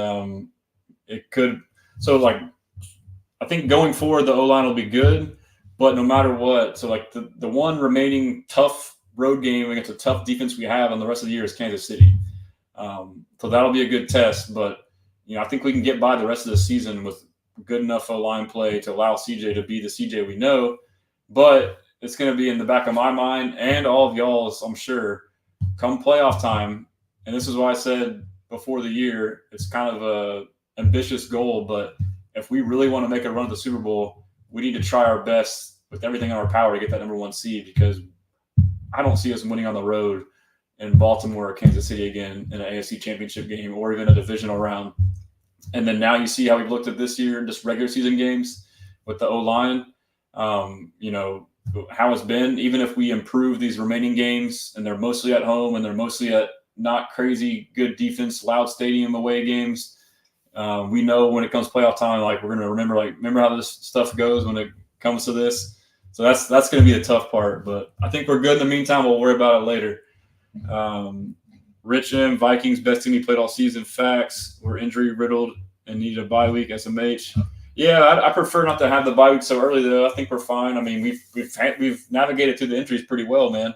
it could – so, I think going forward the O-line will be good. But no matter what, so the one remaining tough road game against a tough defense we have on the rest of the year is Kansas City. So that'll be a good test. But, I think we can get by the rest of the season with good enough O-line play to allow CJ to be the CJ we know. But it's going to be in the back of my mind and all of y'all's, I'm sure, come playoff time. And this is why I said before the year, it's kind of a ambitious goal. But if we really want to make a run at the Super Bowl, we need to try our best with everything in our power to get that number one seed, because I don't see us winning on the road in Baltimore or Kansas City again in an AFC championship game or even a divisional round. And then now you see how we've looked at this year, just regular season games with the O-line, how it's been. Even if we improve these remaining games and they're mostly at home and they're mostly at not crazy good defense, loud stadium away games, we know when it comes playoff time, we're going to remember how this stuff goes when it comes to this. So that's going to be the tough part. But I think we're good in the meantime. We'll worry about it later. Rich M, Vikings, best team he played all season. Facts. We're injury riddled and needed a bye week. SMH. Yeah, I prefer not to have the bye week so early, though. I think we're fine. We've navigated through the injuries pretty well, man.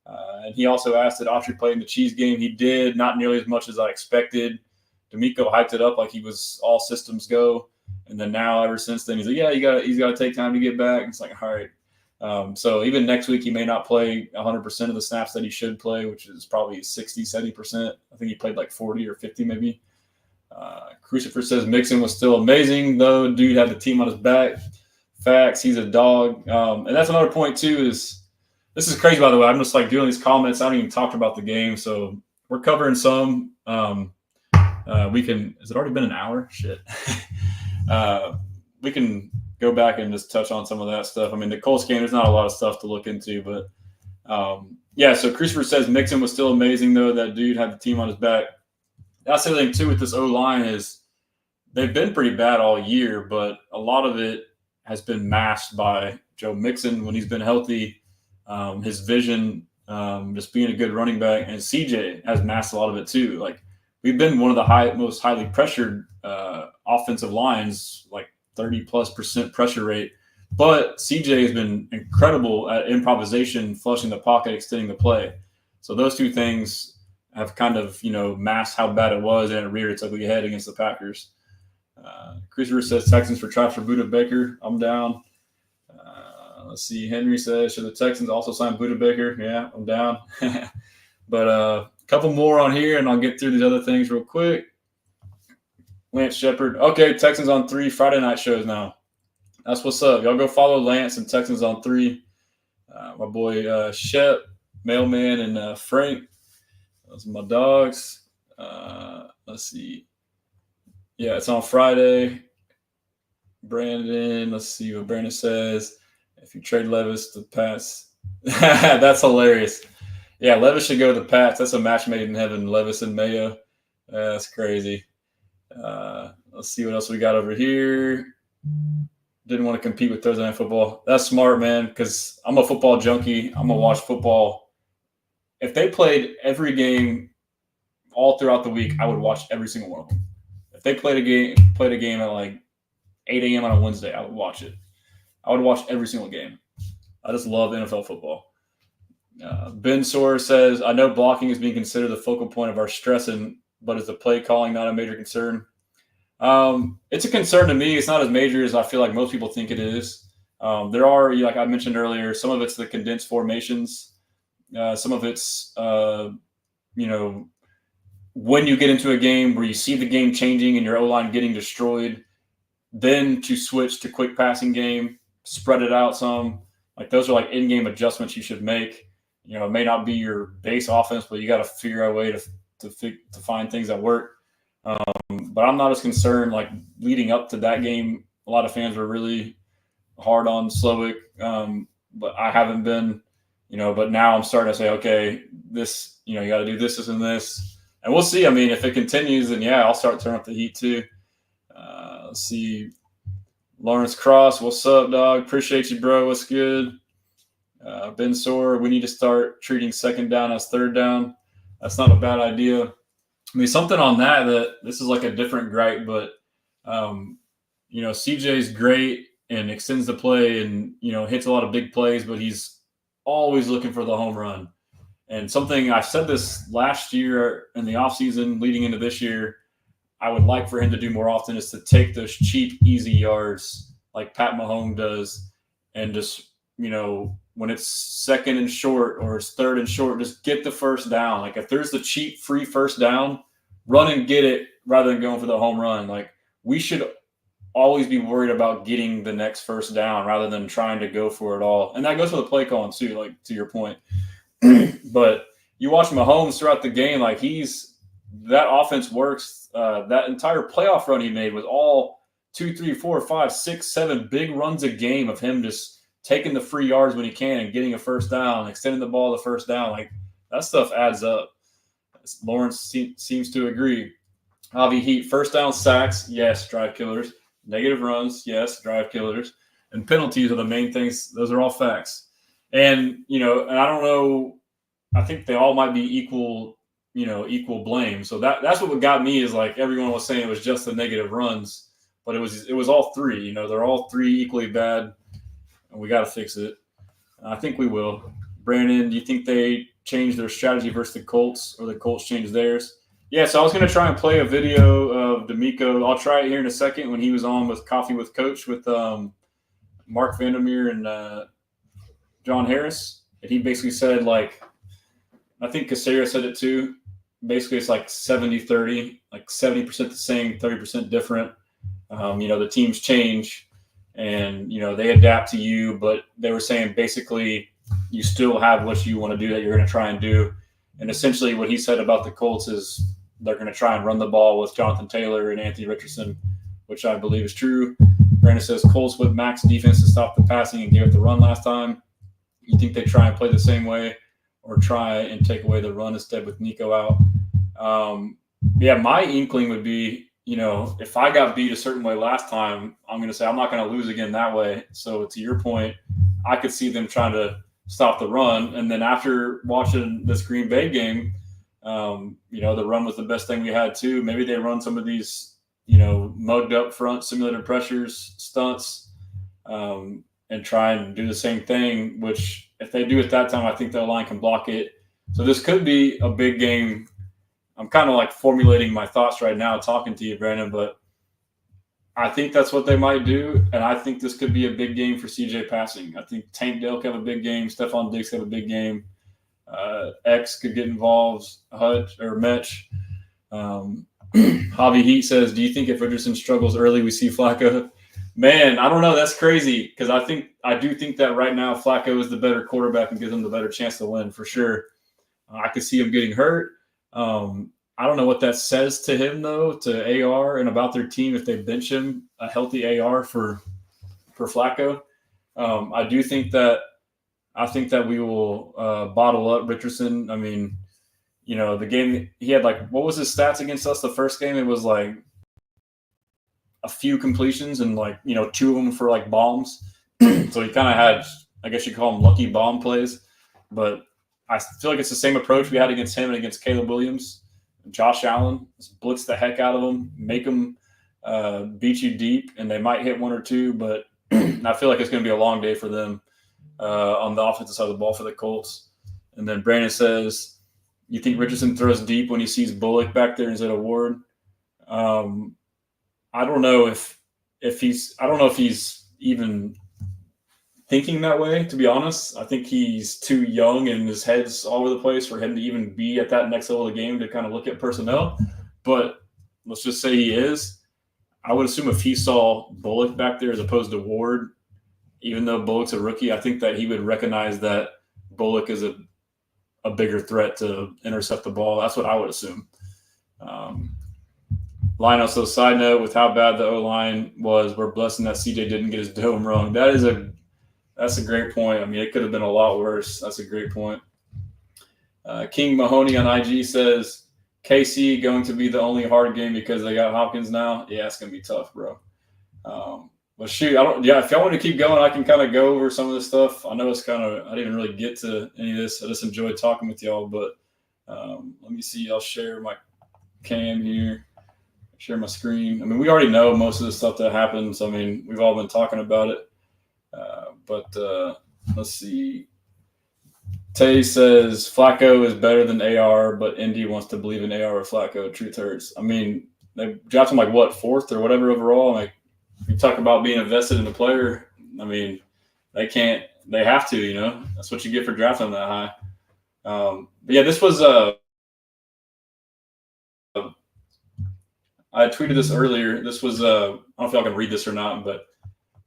And he also asked did Autry play in the Chiefs game. He did, not nearly as much as I expected. D'Amico hyped it up like he was all systems go, and then now ever since then he's like, yeah, he's got to take time to get back. It's all right. So even next week he may not play 100% of the snaps that he should play, which is probably 60, 70%. I think he played 40 or 50 maybe. Crucifer says Mixon was still amazing though. Dude had the team on his back. Facts. He's a dog. And that's another point too. Is this is crazy, by the way. I'm just doing these comments. I haven't even talked about the game, so we're covering some. We can. Has it already been an hour? Shit. We can go back and just touch on some of that stuff. The Colts game, there's not a lot of stuff to look into, but so Christopher says Mixon was still amazing, though. That dude had the team on his back. That's the thing, too, with this O-line is they've been pretty bad all year, but a lot of it has been masked by Joe Mixon when he's been healthy, his vision, just being a good running back, and CJ has masked a lot of it, too. We've been one of the most highly pressured offensive lines, 30+% pressure rate. But CJ has been incredible at improvisation, flushing the pocket, extending the play. So those two things have kind of, masked how bad it was, and it reared its ugly head against the Packers. Christopher says Texans for traps for Buda Baker. I'm down. Let's see. Henry says, should the Texans also sign Buda Baker? Yeah, I'm down. But couple more on here, and I'll get through these other things real quick. Lance Shepard. Okay, Texans on 3 Friday night shows now. That's what's up. Y'all go follow Lance and Texans on 3. My boy Shep, Mailman, and Frank. Those are my dogs. Let's see. Yeah, it's on Friday. Brandon, let's see what Brandon says. If you trade Levis to Pats, that's hilarious. Yeah, Levis should go to the Pats. That's a match made in heaven. Levis and Mayo. That's crazy. Let's see what else we got over here. Didn't want to compete with Thursday Night Football. That's smart, man, because I'm a football junkie. I'm going to watch football. If they played every game all throughout the week, I would watch every single one of them. If they played a game at like 8 a.m. on a Wednesday, I would watch it. I would watch every single game. I just love NFL football. Ben Soar says, I know blocking is being considered the focal point of our Stressan, but is the play calling not a major concern? It's a concern to me. It's not as major as I feel like most people think it is. There are, like I mentioned earlier, some of it's the condensed formations. Some of it's, when you get into a game where you see the game changing and your O-line getting destroyed, then to switch to quick passing game, spread it out some. Like those are like in-game adjustments you should make. It may not be your base offense, but you got to figure out a way to find things that work. But I'm not as concerned. Like leading up to that game, a lot of fans were really hard on Slowick, but I haven't been. But now I'm starting to say, okay, this, you got to do this, and this, and we'll see. I mean, if it continues, then yeah, I'll start turning up the heat too. Let's see. Lawrence Cross, what's up, dog? Appreciate you, bro. What's good? Ben Soar, we need to start treating second down as third down. That's not a bad idea. I mean, something on that this is like a different gripe, but, CJ's great and extends the play and, hits a lot of big plays, but he's always looking for the home run. And something I said this last year in the offseason leading into this year, I would like for him to do more often is to take those cheap, easy yards like Pat Mahomes does and just, when it's second and short or it's third and short, just get the first down. Like if there's the cheap, free first down, run and get it rather than going for the home run. Like we should always be worried about getting the next first down rather than trying to go for it all. And that goes for the play calling too, like to your point. But you watch Mahomes throughout the game, like that offense works. That entire playoff run he made was all 2, 3, 4, 5, 6, 7 big runs a game of him just taking the free yards when he can and getting a first down, extending the ball to first down. Like that stuff adds up. Lawrence seems to agree. Avi Heat, first down sacks, yes, drive killers. Negative runs, yes, drive killers. And penalties are the main things. Those are all facts. And, and I don't know, I think they all might be equal blame. So that's what got me is like everyone was saying it was just the negative runs, but it was all three. They're all three equally bad, and we got to fix it. I think we will. Brandon, do you think they changed their strategy versus the Colts, or the Colts changed theirs? Yeah, so I was going to try and play a video of D'Amico. I'll try it here in a second when he was on with Coffee with Coach with Mark Vandermeer and John Harris. And he basically said, like, I think Casario said it too. Basically, it's like 70-30, like 70% the same, 30% different. The teams change and, they adapt to you, but they were saying basically you still have what you want to do that you're going to try and do. And essentially what he said about the Colts is they're going to try and run the ball with Jonathan Taylor and Anthony Richardson, which I believe is true. Brandon says Colts with max defense to stop the passing and gave it the run last time. You think they try and play the same way or try and take away the run instead with Nico out? My inkling would be, if I got beat a certain way last time, I'm going to say I'm not going to lose again that way. So to your point, I could see them trying to stop the run. And then after watching this Green Bay game, the run was the best thing we had too. Maybe they run some of these, mugged up front simulated pressures, stunts, and try and do the same thing, which if they do it that time, I think the line can block it. So this could be a big game. I'm kind of like formulating my thoughts right now talking to you, Brandon, but I think that's what they might do. And I think this could be a big game for CJ passing. I think Tank Dell could have a big game. Stephon Diggs could have a big game. X could get involved. Hutch or Metch. Javi Heat says, do you think if Richardson struggles early, we see Flacco? Man, I don't know. That's crazy because I do think that right now Flacco is the better quarterback and gives him the better chance to win for sure. I could see him getting hurt. I don't know what that says to him though, to AR and about their team if they bench him a healthy AR for Flacco. I do think that we will bottle up Richardson. I mean, the game he had, like, what was his stats against us the first game? It was like a few completions and, like, two of them for like bombs. So he kind of had, I guess you call them lucky bomb plays. But I feel like it's the same approach we had against him and against Caleb Williams. Josh Allen, just blitz the heck out of them, make them beat you deep, and they might hit one or two. But I feel like it's going to be a long day for them on the offensive side of the ball for the Colts. And then Brandon says, you think Richardson throws deep when he sees Bullock back there instead of Ward? I don't know if he's even thinking that way, to be honest. I think he's too young and his head's all over the place for him to even be at that next level of the game to kind of look at personnel. But let's just say he is. I would assume if he saw Bullock back there as opposed to Ward, even though Bullock's a rookie, I think that he would recognize that Bullock is a bigger threat to intercept the ball. That's what I would assume. Lionel, so side note, with how bad the O-line was, we're blessing that CJ didn't get his dome wrong. That's a great point. I mean, it could have been a lot worse. That's a great point. King Mahoney on IG says, KC going to be the only hard game because they got Hopkins now? Yeah, it's going to be tough, bro. But shoot, if y'all want to keep going, I can kind of go over some of this stuff. I know I didn't really get to any of this. I just enjoyed talking with y'all, but let me see. I'll share my cam here, share my screen. I mean, we already know most of the stuff that happens. I mean, we've all been talking about it. But let's see. Tay says Flacco is better than AR, but Indy wants to believe in AR or Flacco. Truth hurts. I mean, they drafted him like what, 4th or whatever overall. Like, you talk about being invested in a player. I mean, they have to. That's what you get for drafting them that high. But yeah, this was I tweeted this earlier. This was I don't know if y'all can read this or not, but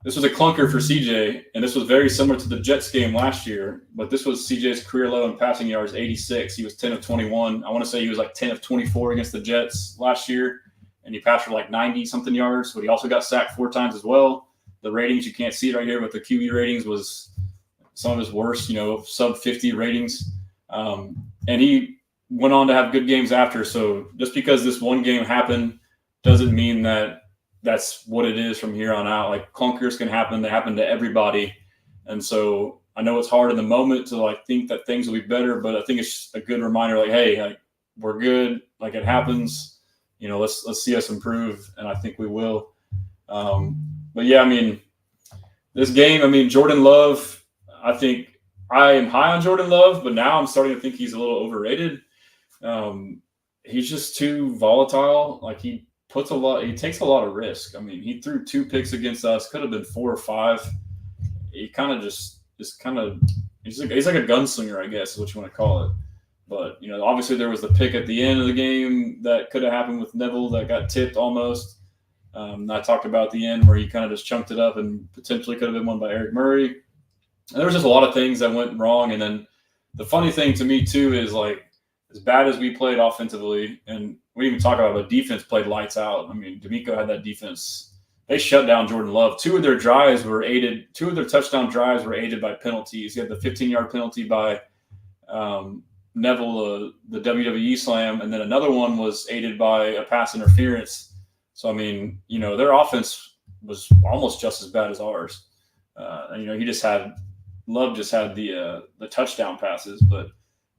this was a clunker for CJ, and this was very similar to the Jets game last year. But this was CJ's career low in passing yards, 86. He was 10 of 21. I want to say he was like 10 of 24 against the Jets last year, and he passed for like 90-something yards. But he also got sacked 4 times as well. The ratings, you can't see it right here, but the QB ratings was some of his worst, sub 50 ratings. And he went on to have good games after. So just because this one game happened doesn't mean that that's what it is from here on out. Like, clunkers can happen. They happen to everybody. And so I know it's hard in the moment to like think that things will be better, but I think it's just a good reminder, like, hey, like, we're good. Like, it happens. Let's see us improve. And I think we will. But yeah, I mean, this game, I mean, Jordan Love, I think I am high on Jordan Love, but now I'm starting to think he's a little overrated. He's just too volatile. Like, he takes a lot of risk. I mean, he threw 2 picks against us, could have been 4 or 5. He kind of he's like a gunslinger, I guess is what you want to call it. But, obviously there was the pick at the end of the game that could have happened with Neville that got tipped almost. I talked about at the end where he kind of just chunked it up and potentially could have been won by Eric Murray. And there was just a lot of things that went wrong. And then the funny thing to me too is, like, as bad as we played offensively, and we didn't even talk about it, but defense played lights out. I mean, D'Amico had that defense. They shut down Jordan Love. 2 of their touchdown drives were aided by penalties. You had the 15-yard penalty by Neville, the WWE slam, and then another one was aided by a pass interference. So, I mean, their offense was almost just as bad as ours. Love just had the touchdown passes, but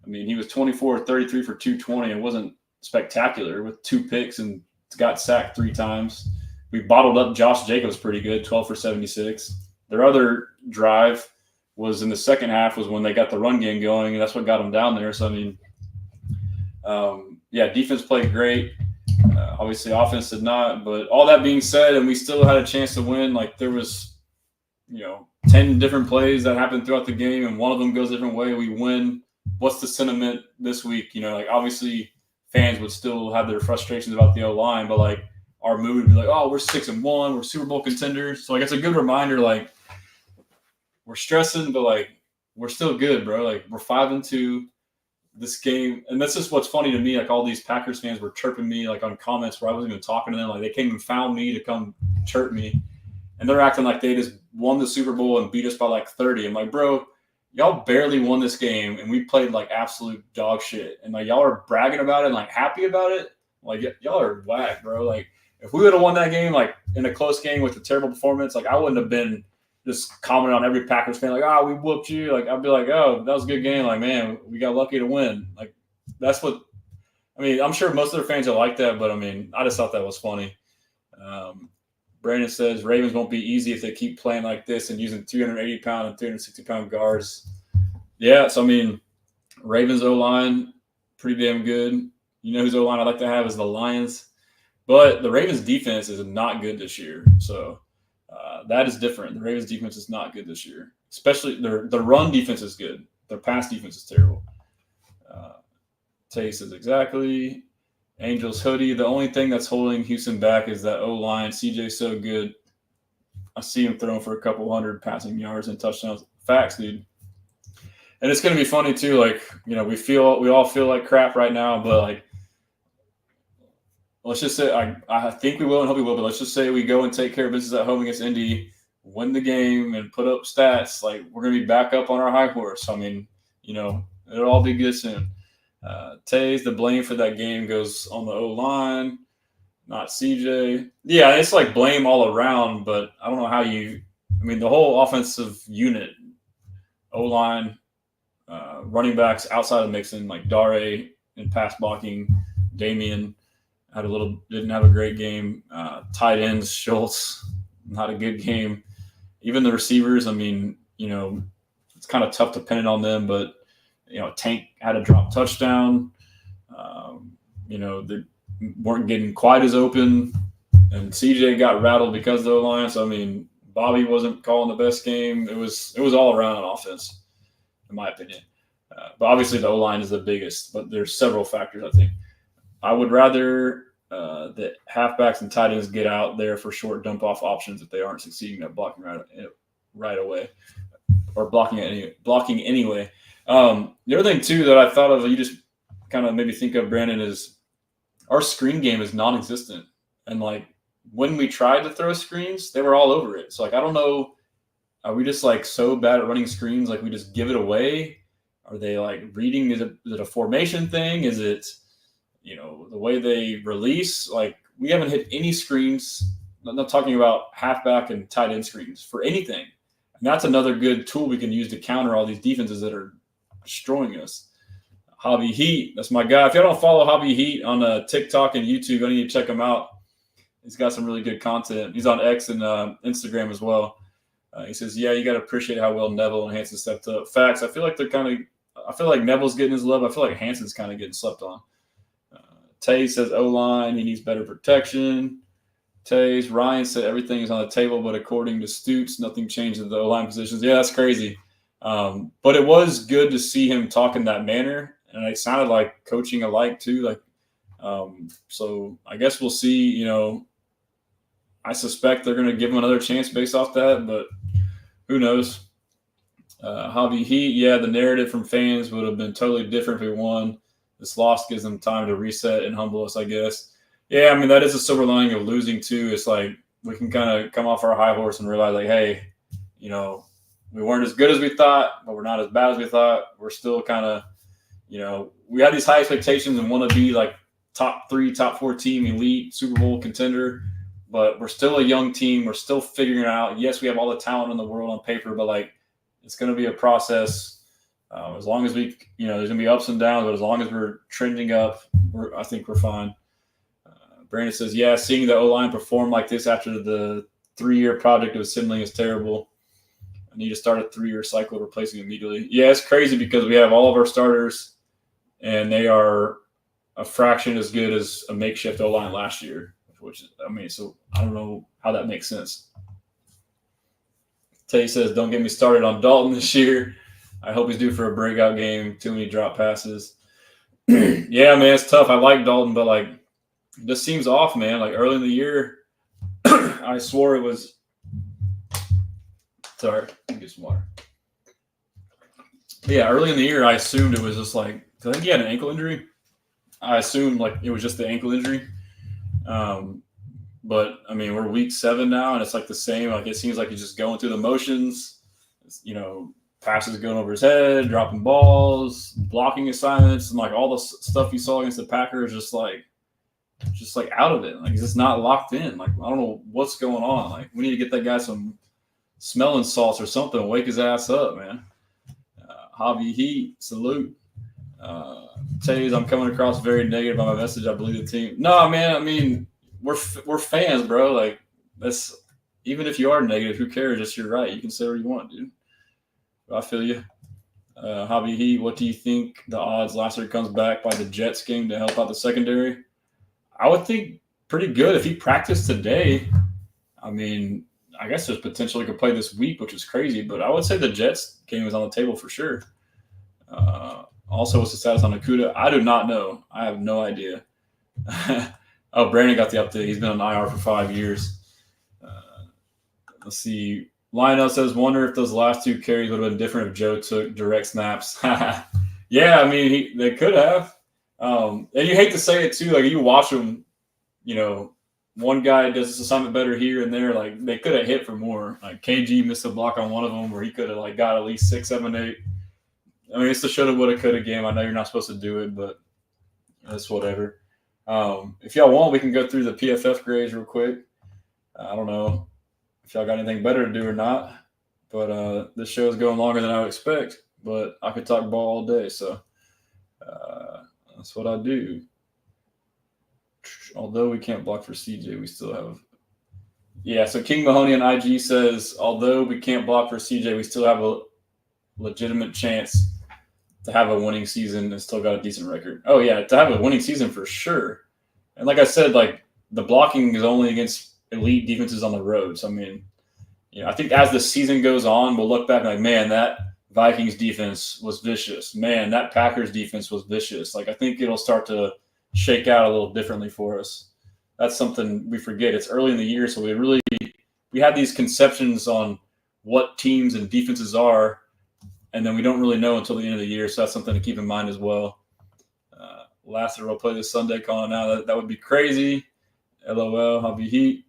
I mean, he was 24-33 for 220. It wasn't spectacular with 2 picks and got sacked 3 times. We bottled up Josh Jacobs pretty good, 12 for 76. Their other drive was in the second half, was when they got the run game going, and that's what got them down there. So, I mean, defense played great. Obviously, offense did not. But all that being said, and we still had a chance to win. Like, there was, 10 different plays that happened throughout the game, and one of them goes a different way. We win. What's the sentiment this week? Like, obviously fans would still have their frustrations about the O-line, but like, our mood would be like, oh, we're 6-1, we're Super Bowl contenders. So, like, it's a good reminder, like, we're stressing, but like, we're still good, bro. Like, we're 5-2. this game, and that's just what's funny to me. Like all these Packers fans were chirping me like on comments where I wasn't even talking to them. Like they came and found me to come chirp me, and they're acting like they just won the Super Bowl and beat us by like 30. I'm like, bro, y'all barely won this game, and we played like absolute dog shit. And like y'all are bragging about it and like happy about it. Like y'all are whack, bro. Like if we would have won that game, like in a close game with a terrible performance, like I wouldn't have been just commenting on every Packers fan like, we whooped you. Like I'd be like, oh, that was a good game. Like, man, we got lucky to win. Like that's what I mean. I'm sure most of their fans are like that, but I mean, I just thought that was funny. Brandon says Ravens won't be easy if they keep playing like this and using 380-pound and 360-pound guards. Yeah, so I mean, Ravens O-line, pretty damn good. You know whose O-line I like to have is the Lions. But the Ravens defense is not good this year. So that is different. The Ravens defense is not good this year. Especially their run defense is good. Their pass defense is terrible. Tay says exactly. Angels hoodie. The only thing that's holding Houston back is that O-line. CJ's so good. I see him throwing for a couple hundred passing yards and touchdowns. Facts, dude. And it's going to be funny too. Like, you know, we all feel like crap right now, but like, let's just say I think we will and hope we will, but let's just say we go and take care of business at home against Indy, win the game, and put up stats. Like, we're going to be back up on our high horse. I mean, you know, it'll all be good soon. Tays, the blame for that game goes on the O-line, not CJ. Yeah, it's like blame all around, but I don't know how I mean, the whole offensive unit, O-line, running backs outside of Mixon, like Dare and pass blocking, Damian didn't have a great game. Tight ends, Schultz, not a good game. Even the receivers, I mean, you know, it's kind of tough to pin it on them, but you know, Tank had a drop touchdown. You know, they weren't getting quite as open, and CJ got rattled because of the line. So I mean, Bobby wasn't calling the best game. It was all around on offense, in my opinion. But obviously the O-line is the biggest, but there's several factors, I think. I would rather that halfbacks and tight ends get out there for short dump-off options if they aren't succeeding at blocking right away or blocking anyway. The other thing, too, that I thought of, you just kind of made me think of, Brandon, is our screen game is non-existent. And, like, when we tried to throw screens, they were all over it. So, like, I don't know, are we just, like, so bad at running screens, like, we just give it away? Are they, like, reading? Is it a formation thing? Is it, you know, the way they release? Like, we haven't hit any screens. I'm not talking about halfback and tight end screens for anything. And that's another good tool we can use to counter all these defenses that are destroying us. Hobby Heat, that's my guy. If y'all don't follow Hobby Heat on TikTok and YouTube, I need to check him out. He's got some really good content. He's on X and Instagram as well. He says, yeah, you got to appreciate how well Neville and Hansen stepped up. Facts. I feel like Neville's getting his love. I feel like Hansen's kind of getting slept on. Tay says O-line, he needs better protection. Tays, Ryan said everything is on the table, but according to Stoots, nothing changed in the O-line positions. Yeah, that's crazy. But it was good to see him talk in that manner, and it sounded like coaching alike too. Like, so I guess we'll see. You know, I suspect they're going to give him another chance based off that, but who knows? Hobby Heat, yeah, the narrative from fans would have been totally different if we won. This loss gives them time to reset and humble us, I guess. Yeah, I mean, that is a silver lining of losing, too. It's like we can kind of come off our high horse and realize, like, hey, you know, we weren't as good as we thought, but we're not as bad as we thought. We're still kind of, you know, we had these high expectations and want to be like top 3, top 4 team, elite, Super Bowl contender, but we're still a young team. We're still figuring it out. Yes, we have all the talent in the world on paper, but, like, it's going to be a process. As long as we, you know, there's going to be ups and downs, but as long as we're trending up, I think we're fine. Brandon says, yeah, seeing the O-line perform like this after the 3-year project of assembling is terrible. I need to start a 3-year cycle of replacing immediately. Yeah, it's crazy because we have all of our starters, and they are a fraction as good as a makeshift O-line last year, which, I mean, so I don't know how that makes sense. Tay says, don't get me started on Dalton this year. I hope he's due for a breakout game. Too many drop passes. Yeah, man, it's tough. I like Dalton, but, like, it just seems off, man. Like, early in the year, I swore it was – sorry, let me get some water. Yeah, early in the year, I assumed it was just, like, I think he had an ankle injury. I assumed like it was just the ankle injury. But I mean, we're week 7 now, and it's like the same. Like it seems like he's just going through the motions. Passes going over his head, dropping balls, blocking assignments, and like all the stuff you saw against the Packers, just like out of it. Like he's just not locked in. Like I don't know what's going on. Like we need to get that guy some smelling salts or something. Wake his ass up, man. Javi Heat, salute. Tays, I'm coming across very negative on my message. I believe the team. No, man. I mean, we're fans, bro. Like that's even if you are negative, who cares? Just you're right. You can say what you want, dude. I feel you. Javi Heat, what do you think the odds Lassiter comes back by the Jets game to help out the secondary? I would think pretty good if he practiced today. I mean, I guess there's potential he could play this week, which is crazy, but I would say the Jets game is on the table for sure. Also, what's the status on Okuda? I do not know. I have no idea. Oh, Brandon got the update. He's been on IR for 5 years. Let's see. Lionel says, wonder if those last 2 carries would have been different if Joe took direct snaps. Yeah, I mean, they could have. And you hate to say it, too. Like, you watch them, one guy does this assignment better here and there. Like, they could have hit for more. Like, KG missed a block on one of them where he could have, like, got at least 6, 7, 8. I mean, it's the shoulda, woulda, coulda game. I know you're not supposed to do it, but that's whatever. If y'all want, we can go through the PFF grades real quick. I don't know if y'all got anything better to do or not, but this show is going longer than I would expect. But I could talk ball all day, so that's what I do. Although we can't block for CJ, we still have. Yeah, so King Mahoney on IG says, although we can't block for CJ, we still have a legitimate chance to have a winning season and still got a decent record. Oh, yeah, to have a winning season for sure. And like I said, like the blocking is only against elite defenses on the road. So, I mean, I think as the season goes on, we'll look back and like, man, that Vikings defense was vicious. Man, that Packers defense was vicious. Like, I think it'll start to shake out a little differently for us. That's something we forget. It's early in the year, so we have these conceptions on what teams and defenses are, and then we don't really know until the end of the year, so that's something to keep in mind as well. Lassiter will play this Sunday, calling now. That would be crazy. LOL, Hobby Heat.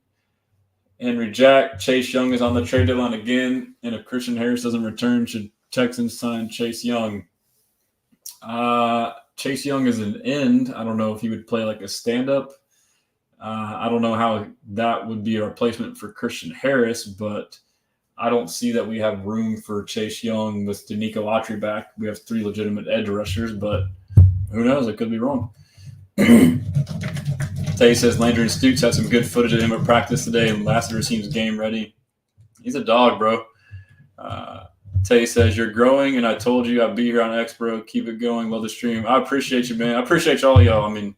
Henry Jack, Chase Young is on the trade deadline again, and if Christian Harris doesn't return, should Texans sign Chase Young? Chase Young is an end. I don't know if he would play like a stand-up. I don't know how that would be a replacement for Christian Harris, but I don't see that we have room for Chase Young with Danico Autry back. We have 3 legitimate edge rushers, but who knows? I could be wrong. Tay says Landry and Stutes had some good footage of him at practice today, and Lassiter seems game ready. He's a dog, bro. Tay says, you're growing, and I told you I'd be here on X, bro. Keep it going. Love the stream. I appreciate you, man. I appreciate all y'all. I mean,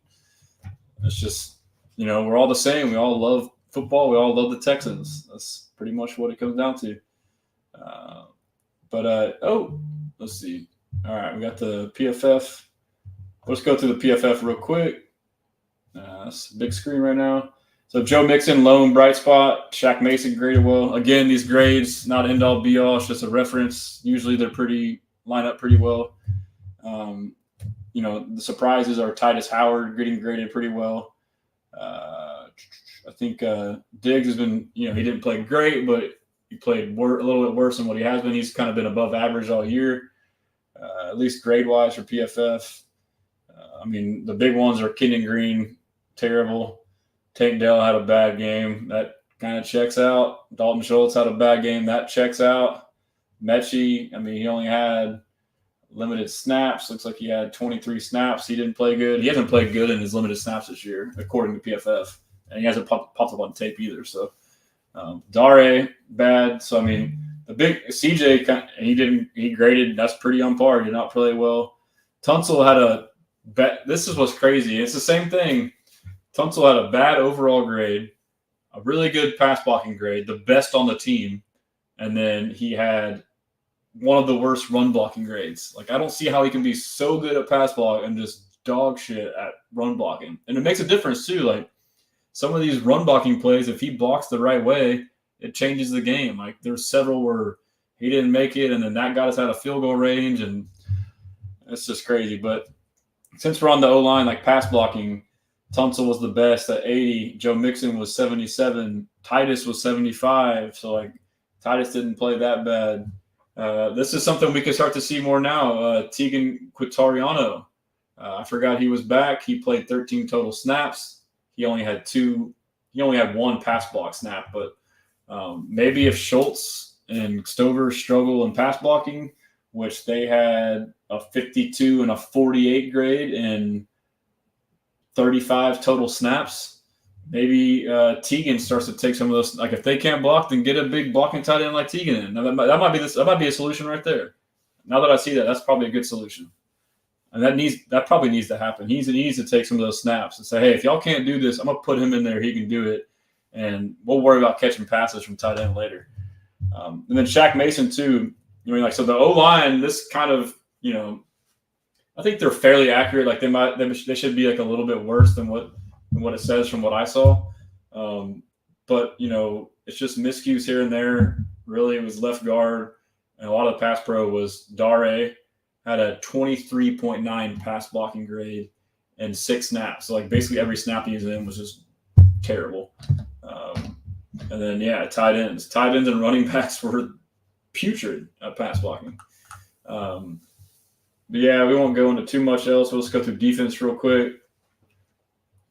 it's just, we're all the same. We all love football. We all love the Texans. That's pretty much what it comes down to. Let's see. All right, we got the PFF. Let's go through the PFF real quick. It's a big screen right now. So Joe Mixon, lone bright spot. Shaq Mason graded well. Again, these grades, not end all be all. It's just a reference. Usually they're line up pretty well. The surprises are Titus Howard getting graded pretty well. I think Diggs has been, he didn't play great, but he played a little bit worse than what he has been. He's kind of been above average all year, at least grade-wise for PFF. The big ones are Kenyon Green, terrible. Tank Dell had a bad game. That kind of checks out. Dalton Schultz had a bad game. That checks out. Mechie, he only had limited snaps. Looks like he had 23 snaps. He didn't play good. He hasn't played good in his limited snaps this year, according to PFF. And he hasn't popped up on tape either. So, Dare, bad. So, the big CJ, he graded. That's pretty on par. He did not play well. Tunsil had this is what's crazy. It's the same thing. Tunsil had a bad overall grade, a really good pass blocking grade, the best on the team, and then he had one of the worst run blocking grades. Like, I don't see how he can be so good at pass block and just dog shit at run blocking. And it makes a difference too. Like, some of these run blocking plays, if he blocks the right way, it changes the game. Like, there's several where he didn't make it, and then that got us out of field goal range, and it's just crazy. But since we're on the O-line, like pass blocking, Tunsil was the best at 80. Joe Mixon was 77. Titus was 75. So, like, Titus didn't play that bad. This is something we can start to see more now. Tegan Quintariano. I forgot he was back. He played 13 total snaps. He only had one pass block snap. But maybe if Schultz and Stover struggle in pass blocking, which they had a 52 and a 48 grade and 35 total snaps, maybe Tegan starts to take some of those. Like, if they can't block, then get a big blocking tight end like Tegan in. Now, that might be a solution right there. Now that I see that, that's probably a good solution. And that probably needs to happen. He needs to take some of those snaps and say, hey, if y'all can't do this, I'm going to put him in there. He can do it. And we'll worry about catching passes from tight end later. And then Shaq Mason, too. I mean, like, so the O-line, this kind of, I think they're fairly accurate. Like, they should be like a little bit worse than what it says from what I saw. But, it's just miscues here and there. Really, it was left guard. And a lot of the pass pro was Dare had a 23.9 pass blocking grade and 6 snaps. So, like, basically every snap he was in was just terrible. And then, tight ends. Tight ends and running backs were putrid at pass blocking. But yeah, we won't go into too much else. We'll just go through defense real quick.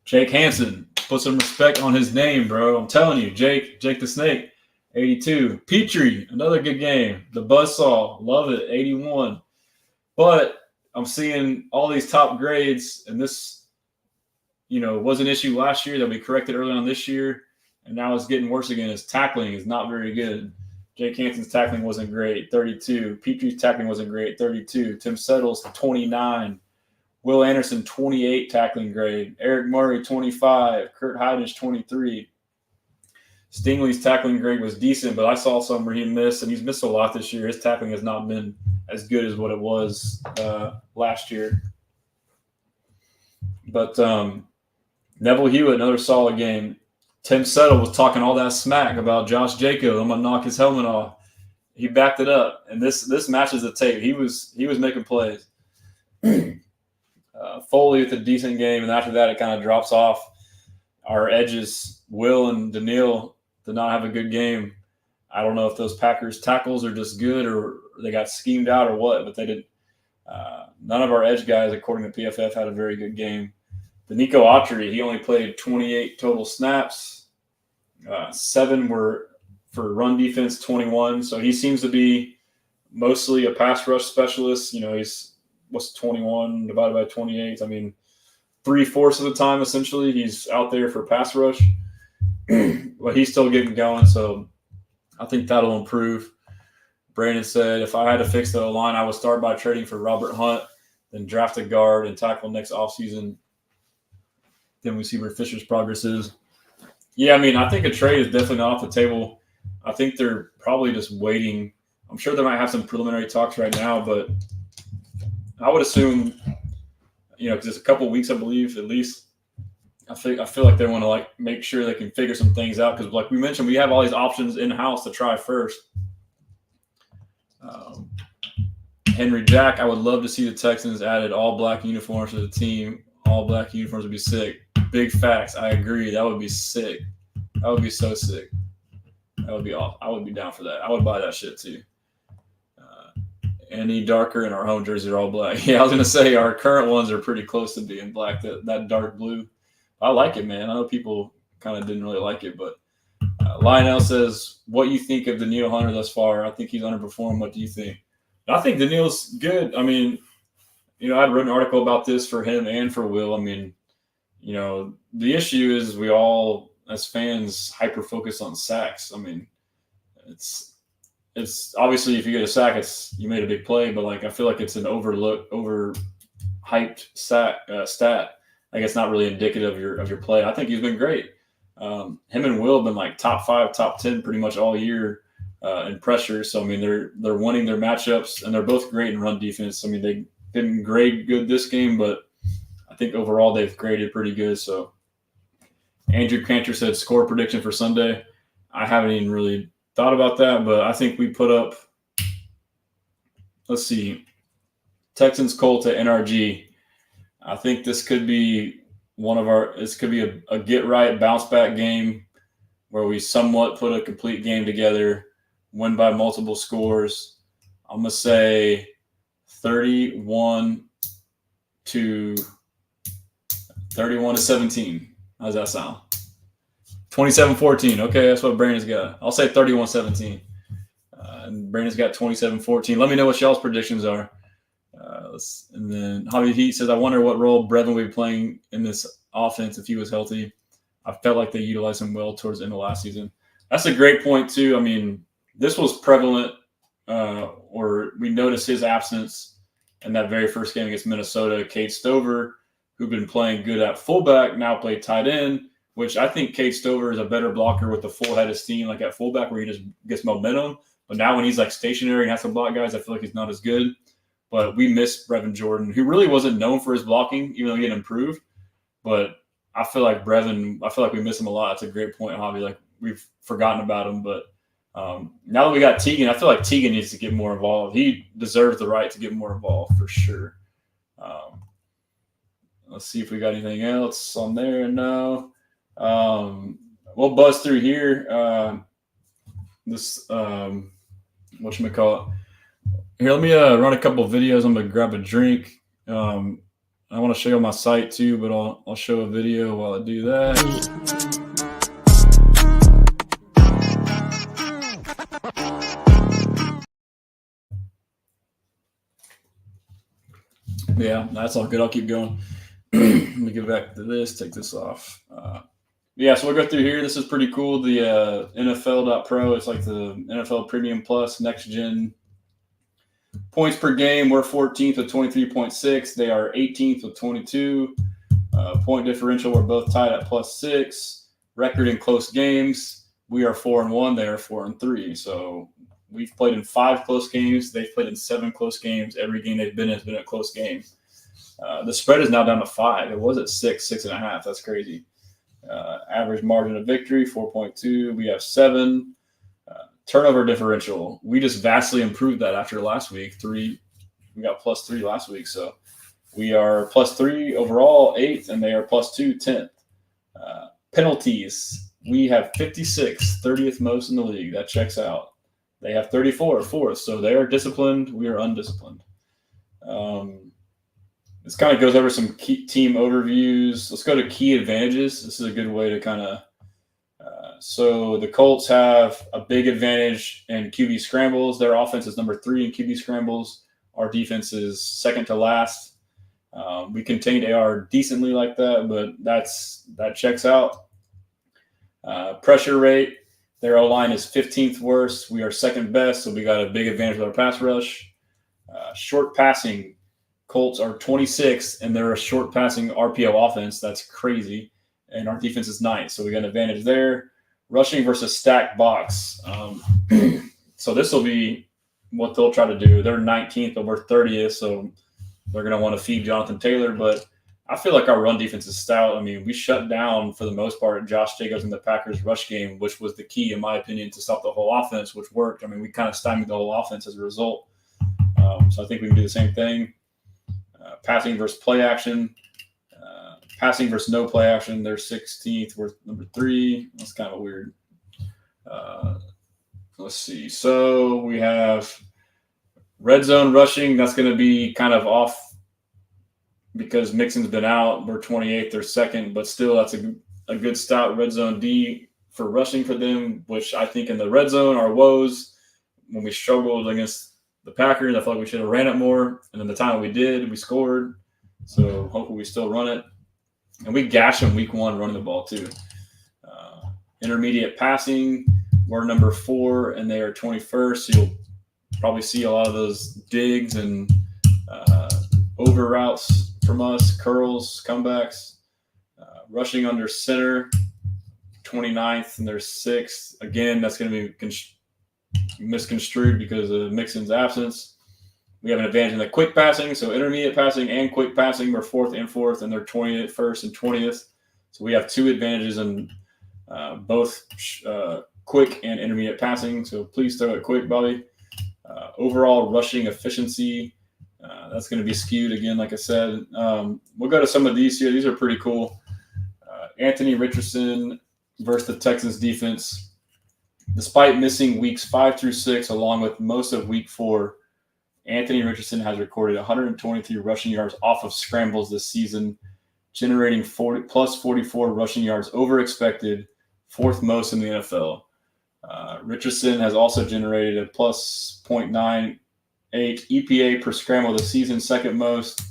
Jake Hansen, put some respect on his name, bro. I'm telling you, Jake the Snake, 82. Petrie, another good game. The Buzzsaw, love it, 81. But I'm seeing all these top grades, and this, was an issue last year that we corrected early on this year, and now it's getting worse again. His tackling is not very good. Jake Hansen's tackling wasn't great, 32. Petrie's tackling wasn't great, 32. Tim Settles, 29. Will Anderson, 28 tackling grade. Eric Murray, 25. Kurt Heidnish, 23. Stingley's tackling grade was decent, but I saw some where he missed, and he's missed a lot this year. His tackling has not been as good as what it was last year. But Neville Hewitt, another solid game. Tim Settle was talking all that smack about Josh Jacobs. I'm gonna knock his helmet off. He backed it up, and this matches the tape. He was making plays. Foley with a decent game, and after that, it kind of drops off. Our edges, Will and Daniil, did not have a good game. I don't know if those Packers tackles are just good or they got schemed out or what, but they didn't. None of our edge guys, according to PFF, had a very good game. Nico Autry, he only played 28 total snaps. 7 were for run defense, 21. So he seems to be mostly a pass rush specialist. He's 21 divided by 28. I mean, 3/4 of the time, essentially, he's out there for pass rush. But he's still getting going, so I think that'll improve. Brandon said, if I had to fix the O-line, I would start by trading for Robert Hunt, then draft a guard and tackle next offseason. Then we see where Fisher's progress is. Yeah, I mean, I think a trade is definitely not off the table. I think they're probably just waiting. I'm sure they might have some preliminary talks right now, but I would assume, because it's a couple of weeks, I believe, at least. I feel like they want to make sure they can figure some things out because, like we mentioned, we have all these options in house to try first. Henry Jack, I would love to see the Texans added all black uniforms to the team. All black uniforms would be sick. Big facts. I agree. That would be sick. That would be so sick. That would be awesome. I would be down for that. I would buy that shit too. Any darker in our home jerseys are all black. Yeah, I was going to say our current ones are pretty close to being black. That dark blue. I like it, man. I know people kind of didn't really like it, but Lionel says, what you think of Daniil Hunter thus far? I think he's underperformed. What do you think? I think Daniil's good. I mean, I'd written an article about this for him and for Will. I mean, the issue is we all, as fans, hyper-focus on sacks. I mean, it's obviously if you get a sack, you made a big play, but I feel like it's an overhyped stat. It's not really indicative of your play. I think he's been great. Him and Will have been top 5, top 10 pretty much all year in pressure. So I mean, they're winning their matchups, and they're both great in run defense. I mean, they didn't grade good this game, but I think overall they've graded pretty good. So Andrew Cantor said score prediction for Sunday. I haven't even really thought about that, but I think we put up, let's see, Texans Colts at NRG. I think this could be this could be a get right bounce back game where we somewhat put a complete game together, win by multiple scores. I'm going to say 31 to 17. How's that sound? 27-14. Okay, that's what Brandon's got. I'll say 31-17. And Brandon's got 27-14. Let me know what y'all's predictions are. And then Hobby Heat says, I wonder what role Brevin would be playing in this offense if he was healthy. I felt like they utilized him well towards the end of last season. That's a great point, too. I mean, this was prevalent, or we noticed his absence in that very first game against Minnesota. Cade Stover, who'd been playing good at fullback, now played tight end, which I think Cade Stover is a better blocker with the full head of steam, like at fullback, where he just gets momentum. But now when he's like stationary and has to block guys, I feel like he's not as good. But we miss Brevin Jordan, who really wasn't known for his blocking, even though he had improved. But I feel like we miss him a lot. That's a great point, Hobby. Like, we've forgotten about him. But now that we got Teagan, I feel like Teagan needs to get more involved. He deserves the right to get more involved for sure. Let's see if we got anything else on there. No. We'll buzz through here. Whatchamacallit. Here, let me run a couple of videos. I'm going to grab a drink. I want to show you my site too, but I'll show a video while I do that. Yeah, that's all good. I'll keep going. Let me get back to this. Take this off. So we'll go through here. This is pretty cool. The NFL.pro. It's like the NFL Premium Plus Next Gen. Points per game, we're 14th with 23.6. They are 18th with 22. Point differential, we're both tied at +6. Record in close games, we are 4-1. They are 4-3. So we've played in 5 close games. They've played in 7 close games. Every game they've been in has been a close game. The spread is now down to 5. It was at 6.5. That's crazy. Average margin of victory, 4.2. We have 7. Turnover differential, we just vastly improved that after last week. 3, we got +3 last week. So we are +3 overall, 8th, and they are +2, 10th. Penalties, we have 56, 30th most in the league. That checks out. They have 34, 4th. So they are disciplined. We are undisciplined. This kind of goes over some key team overviews. Let's go to key advantages. This is a good way to kind of so the Colts have a big advantage in QB scrambles. Their offense is number 3 in QB scrambles. Our defense is second to last. We contained AR decently like that, but that checks out. Pressure rate, their O-line is 15th worst. We are second best, so we got a big advantage with our pass rush. Short passing, Colts are 26th, and they're a short passing RPO offense. That's crazy. And our defense is 9th, so we got an advantage there. Rushing versus stacked box. So this will be what they'll try to do. They're 19th, but we're 30th, so they're going to want to feed Jonathan Taylor. But I feel like our run defense is stout. I mean, we shut down, for the most part, Josh Jacobs in the Packers rush game, which was the key, in my opinion, to stop the whole offense, which worked. I mean, we kind of stymied the whole offense as a result. So I think we can do the same thing. Passing versus play action. Passing versus no play action, they're 16th. We're number 3. That's kind of weird. Let's see. So we have red zone rushing. That's going to be kind of off because Mixon's been out. We're 28th. They're second, but still that's a good stout red zone D for rushing for them, which I think in the red zone, our woes, when we struggled against the Packers, I felt like we should have ran it more. And then the time we did, we scored. So hopefully we still run it. And we gash them week 1 running the ball too. Intermediate passing, we're number 4, and they are 21st. So you'll probably see a lot of those digs and over routes from us, curls, comebacks. Rushing under center, 29th, and they're 6th. Again, that's going to be misconstrued because of Mixon's absence. We have an advantage in the quick passing, so intermediate passing and quick passing, we're 4th and 4th, and they're 21st and 20th. So we have 2 advantages in both quick and intermediate passing. So please throw it quick, Bobby. Overall rushing efficiency, That's going to be skewed again, like I said. We'll go to some of these here. These are pretty cool. Anthony Richardson versus the Texans defense. Despite missing weeks 5 through 6, along with most of week 4, Anthony Richardson has recorded 123 rushing yards off of scrambles this season, generating plus 44 rushing yards over expected, 4th most in the NFL. Richardson has also generated a plus 0.98 EPA per scramble this season, 2nd most.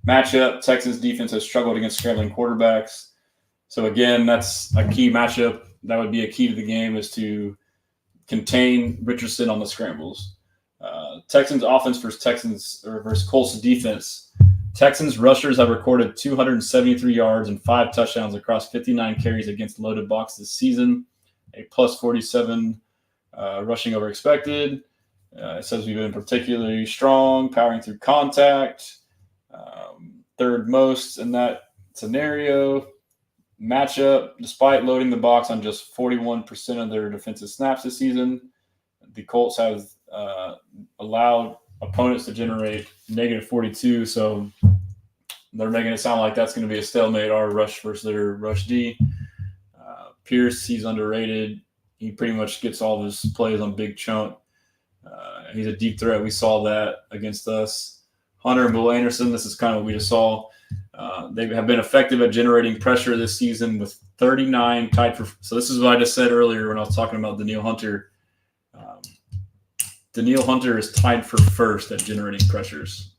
Matchup, Texans defense has struggled against scrambling quarterbacks. So again, that's a key matchup. That would be a key to the game, is to contain Richardson on the scrambles. Texans offense versus Colts defense. Texans rushers have recorded 273 yards and 5 touchdowns across 59 carries against loaded box this season, a plus 47 rushing over expected. It says we've been particularly strong, powering through contact, 3rd most in that scenario. Matchup, despite loading the box on just 41% of their defensive snaps this season, the Colts have allowed opponents to generate negative 42, so they're making it sound like that's going to be a stalemate, our rush versus their rush D. Pierce, he's underrated. He pretty much gets all of his plays on big chunk. He's a deep threat. We saw that against us. Hunter and Will Anderson, this is kind of what we just saw. They have been effective at generating pressure this season with 39 tied for. So this is what I just said earlier when I was talking about Danielle Hunter. Danielle Hunter is tied for 1st at generating pressures.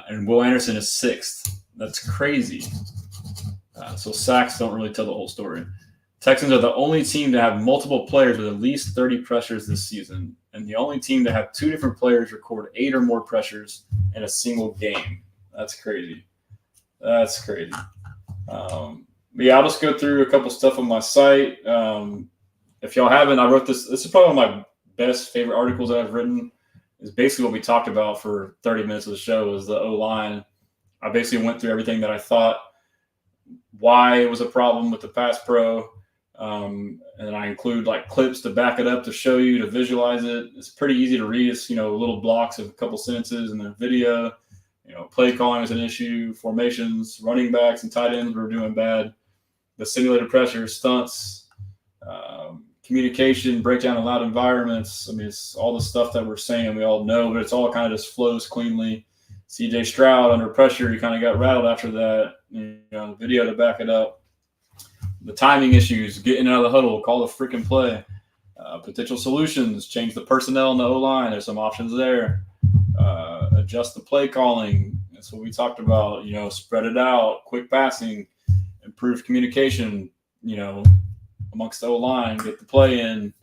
And Will Anderson is 6th. That's crazy. So sacks don't really tell the whole story. Texans are the only team to have multiple players with at least 30 pressures this season, and the only team to have 2 different players record 8 or more pressures in a single game. That's crazy. That's crazy. But yeah, I'll just go through a couple stuff on my site. If y'all haven't, I wrote this. This is probably one of my best favorite articles that I've written. Is basically what we talked about for 30 minutes of the show, is the O-line. I basically went through everything that I thought, why it was a problem with the pass pro. And I include like clips to back it up, to show you, to visualize it. It's pretty easy to read. It's, little blocks of a couple sentences and then video. Play calling is an issue, formations, running backs and tight ends were doing bad. The simulated pressure, stunts, communication, breakdown in loud environments. I mean, it's all the stuff that we're saying we all know, but it's all kind of just flows cleanly. CJ Stroud under pressure, he kind of got rattled after that. The video to back it up. The timing issues, getting out of the huddle, call the freaking play. Potential solutions, change the personnel in the O-line. There's some options there. Adjust the play calling. That's what we talked about. Spread it out, quick passing, improved communication, amongst the O-line, get the play in.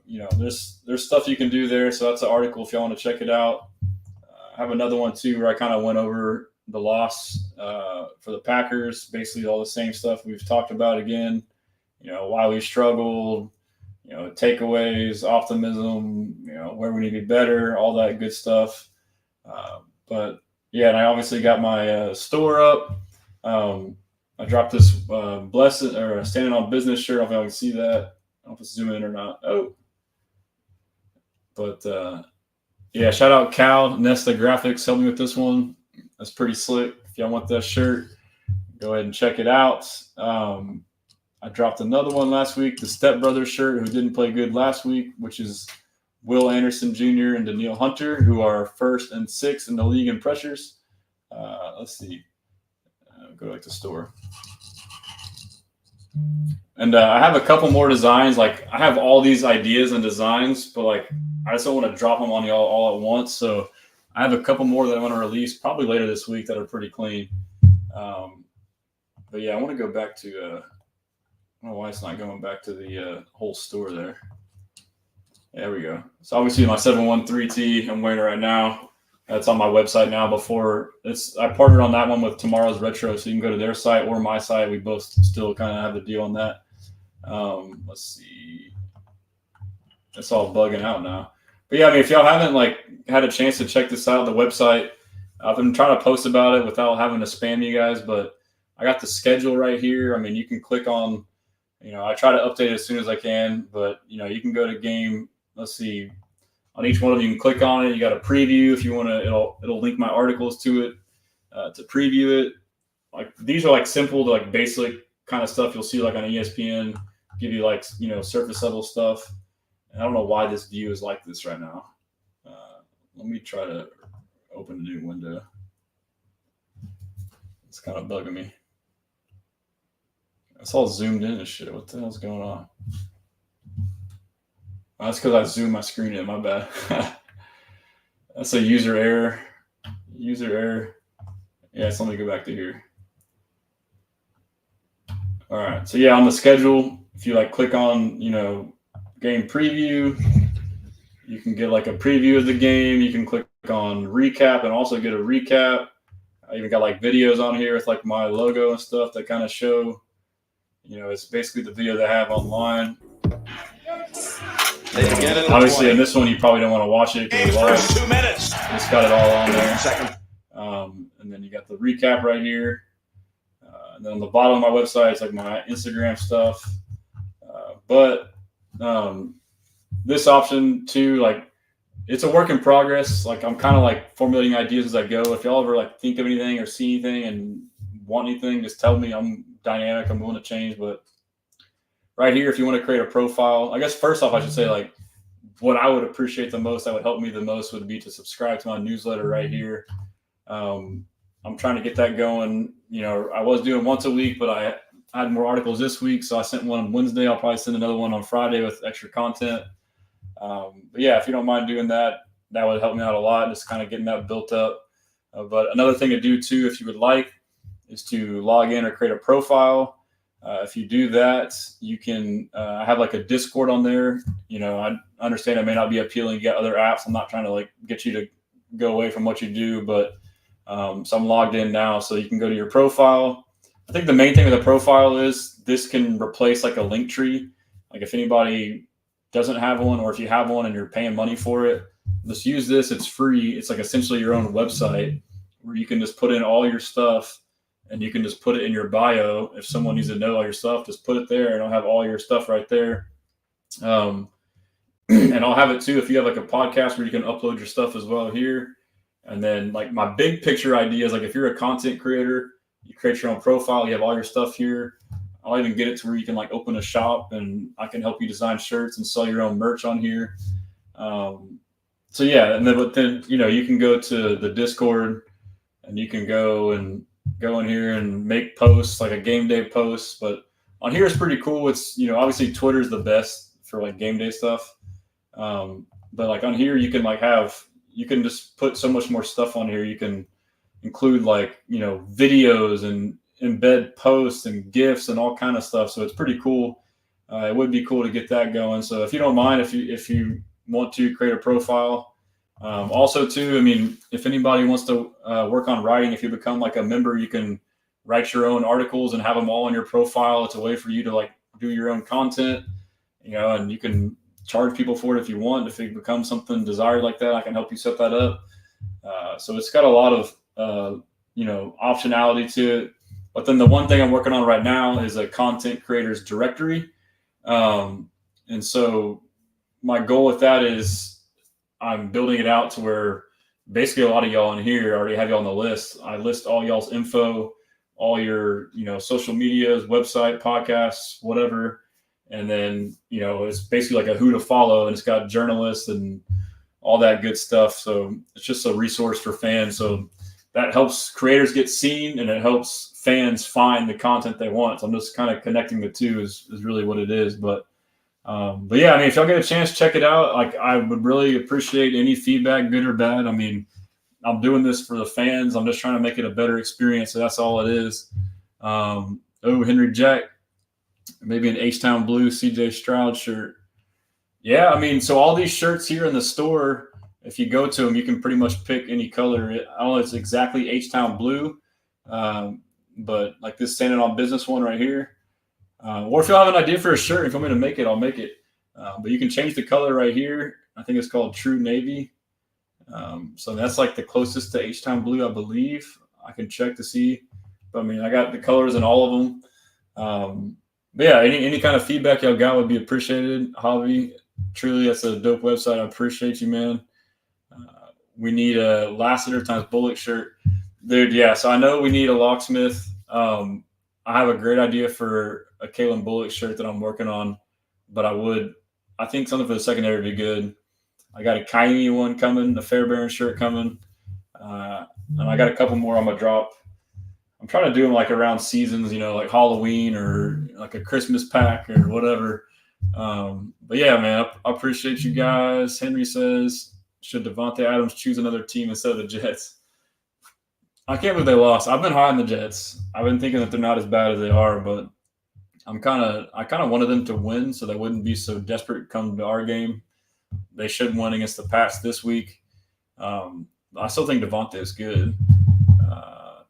There's stuff you can do there. So that's an article if y'all want to check it out. I have another one too where I kind of went over the loss for the Packers, basically all the same stuff we've talked about again. Why we struggled, takeaways, optimism, where we need to be better, all that good stuff. But yeah, and I obviously got my store up. I dropped this blessed or standing on business shirt. I don't know if y'all can see that. I don't know if it's zoom in or not. But yeah, shout out Cal Nesta Graphics, helped me with this one. That's pretty slick. If y'all want that shirt, go ahead and check it out. I dropped another one last week, the Step Brothers shirt, who didn't play good last week, which is Will Anderson Jr. and Danielle Hunter, who are 1st and 6th in the league in pressures. Let's see. Go back to store. And I have a couple more designs. Like, I have all these ideas and designs, but I just don't want to drop them on y'all all at once. So I have a couple more that I want to release probably later this week that are pretty clean. But yeah, I want to go back to, I don't know why it's not going back to the whole store there. There we go. So obviously my 713 tee I'm wearing it right now. That's on my website now. I partnered on that one with Tomorrow's Retro, so you can go to their site or my site. We both still kind of have the deal on that. Let's see. It's all bugging out now. But yeah, I mean, if y'all haven't had a chance to check this out, the website, I've been trying to post about it without having to spam you guys, but I got the schedule right here. I mean, you can click on, I try to update it as soon as I can, but you can go to game. Let's see. on each one of them, you can click on it. You got a preview if you want to. It'll link my articles to it to preview it. Like these are like simple to like basic kind of stuff you'll see like on ESPN. Give you like surface level stuff. And I don't know why this view is like this right now. Let me try to open a new window. It's kind of bugging me. It's all zoomed in and shit. What the hell's going on? That's because I zoomed my screen in. My bad. That's a user error. User error. Yeah, so let me go back to here. All right. So yeah, on the schedule, if you like click on, game preview, you can get like a preview of the game. You can click on recap and also get a recap. I even got like videos on here with like my logo and stuff that kind of show, it's basically the video they have online. Obviously, in this one, you probably don't want to watch it because it's 2 minutes. Just got it all on there. Second. And then you got the recap right here. And then on the bottom of my website, it's like my Instagram stuff. But this option too, like it's a work in progress. Like I'm kind of like formulating ideas as I go. If y'all ever like think of anything or see anything and want anything, just tell me. I'm dynamic. I'm willing to change. But right here, if you want to create a profile, I guess first off, I should say like what I would appreciate the most, that would help me the most, would be to subscribe to my newsletter right here. I'm trying to get that going. I was doing once a week, but I had more articles this week, so I sent one on Wednesday. I'll probably send another one on Friday with extra content. But yeah, if you don't mind doing that, that would help me out a lot, just kind of getting that built up. But another thing to do too, if you would like, is to log in or create a profile. If you do that, you can I have like a Discord on there. I understand it may not be appealing to get other apps. I'm not trying to like get you to go away from what you do, but so I'm logged in now, so you can go to your profile. I think the main thing with a profile is this can replace like a link tree. Like if anybody doesn't have one, or if you have one and you're paying money for it, just use this. It's free. It's like essentially your own website where you can just put in all your stuff, and you can just put it in your bio. If someone needs to know all your stuff, just put it there, and I'll have all your stuff right there. And I'll have it too if you have like a podcast where you can upload your stuff as well here. And then like my big picture idea is like if you're a content creator, you create your own profile, you have all your stuff here. I'll even get it to where you can like open a shop, and I can help you design shirts and sell your own merch on here. So yeah, and then you can go to the Discord, and you can go in here and make posts, like a game day post. But on here it's pretty cool. It's obviously Twitter's the best for like game day stuff. But like on here you can just put so much more stuff on here. You can include like, videos and embed posts and GIFs and all kind of stuff. So it's pretty cool. It would be cool to get that going. So if you don't mind, if you want to create a profile, also too, I mean, if anybody wants to work on writing, if you become like a member, you can write your own articles and have them all on your profile. It's a way for you to like do your own content, and you can charge people for it if you want. If it becomes something desired like that, I can help you set that up. So it's got a lot of optionality to it. But then the one thing I'm working on right now is a content creators directory. And so my goal with that is I'm building it out to where basically a lot of y'all in here already have y'all on the list. I list all y'all's info, all your social medias, website, podcasts, whatever. And then, it's basically like a who to follow, and it's got journalists and all that good stuff. So it's just a resource for fans. So that helps creators get seen, and it helps fans find the content they want. So I'm just kind of connecting the two is really what it is. But yeah, I mean, if y'all get a chance, check it out. Like I would really appreciate any feedback, good or bad. I mean, I'm doing this for the fans. I'm just trying to make it a better experience. So that's all it is. Henry Jack. Maybe an H-Town Blue CJ Stroud shirt. Yeah, I mean, so all these shirts here in the store, if you go to them, you can pretty much pick any color. I don't know if it's exactly H-Town Blue, but like this Standing on Business one right here. Or if you have an idea for a shirt, if you want me to make it, I'll make it. But you can change the color right here. I think it's called True Navy. So that's like the closest to H-Town Blue, I believe. I can check to see. But I mean, I got the colors in all of them. But yeah, any kind of feedback y'all got would be appreciated. Javi, Truly, that's a dope website. I appreciate you, man. We need a Lassiter times Bullock shirt. Dude, yeah. So I know we need a locksmith. I have a great idea for a Kalen Bullock shirt that I'm working on, but I think something for the secondary would be good. I got a Kaimi one coming, a Fairbairn shirt coming, and I got a couple more on my drop. I'm trying to do them like around seasons, like Halloween or like a Christmas pack or whatever. But yeah, man, I appreciate you guys. Henry says, should Devontae Adams choose another team instead of the Jets? I can't believe they lost. I've been high on the Jets. I've been thinking that they're not as bad as they are, but I kind of wanted them to win so they wouldn't be so desperate come to our game. They should win against the Pats this week. I still think Devontae is good. Uh,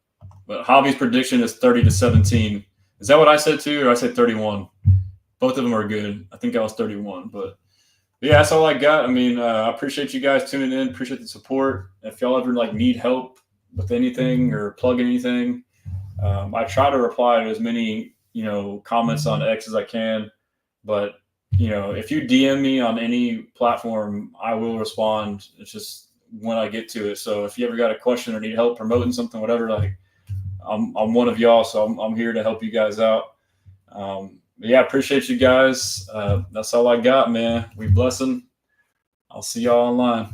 but Javi's prediction is 30-17. Is that what I said too, or I said 31? Both of them are good. I think I was 31, but yeah, that's all I got. I mean, I appreciate you guys tuning in. Appreciate the support. If y'all ever need help with anything or plug anything, I try to reply to as many comments on X as I can. But if you DM me on any platform, I will respond. It's just when I get to it. So if you ever got a question or need help promoting something, whatever, I'm one of y'all, so I'm here to help you guys out. But yeah, appreciate you guys. That's all I got, man. We bless them. I'll see y'all online.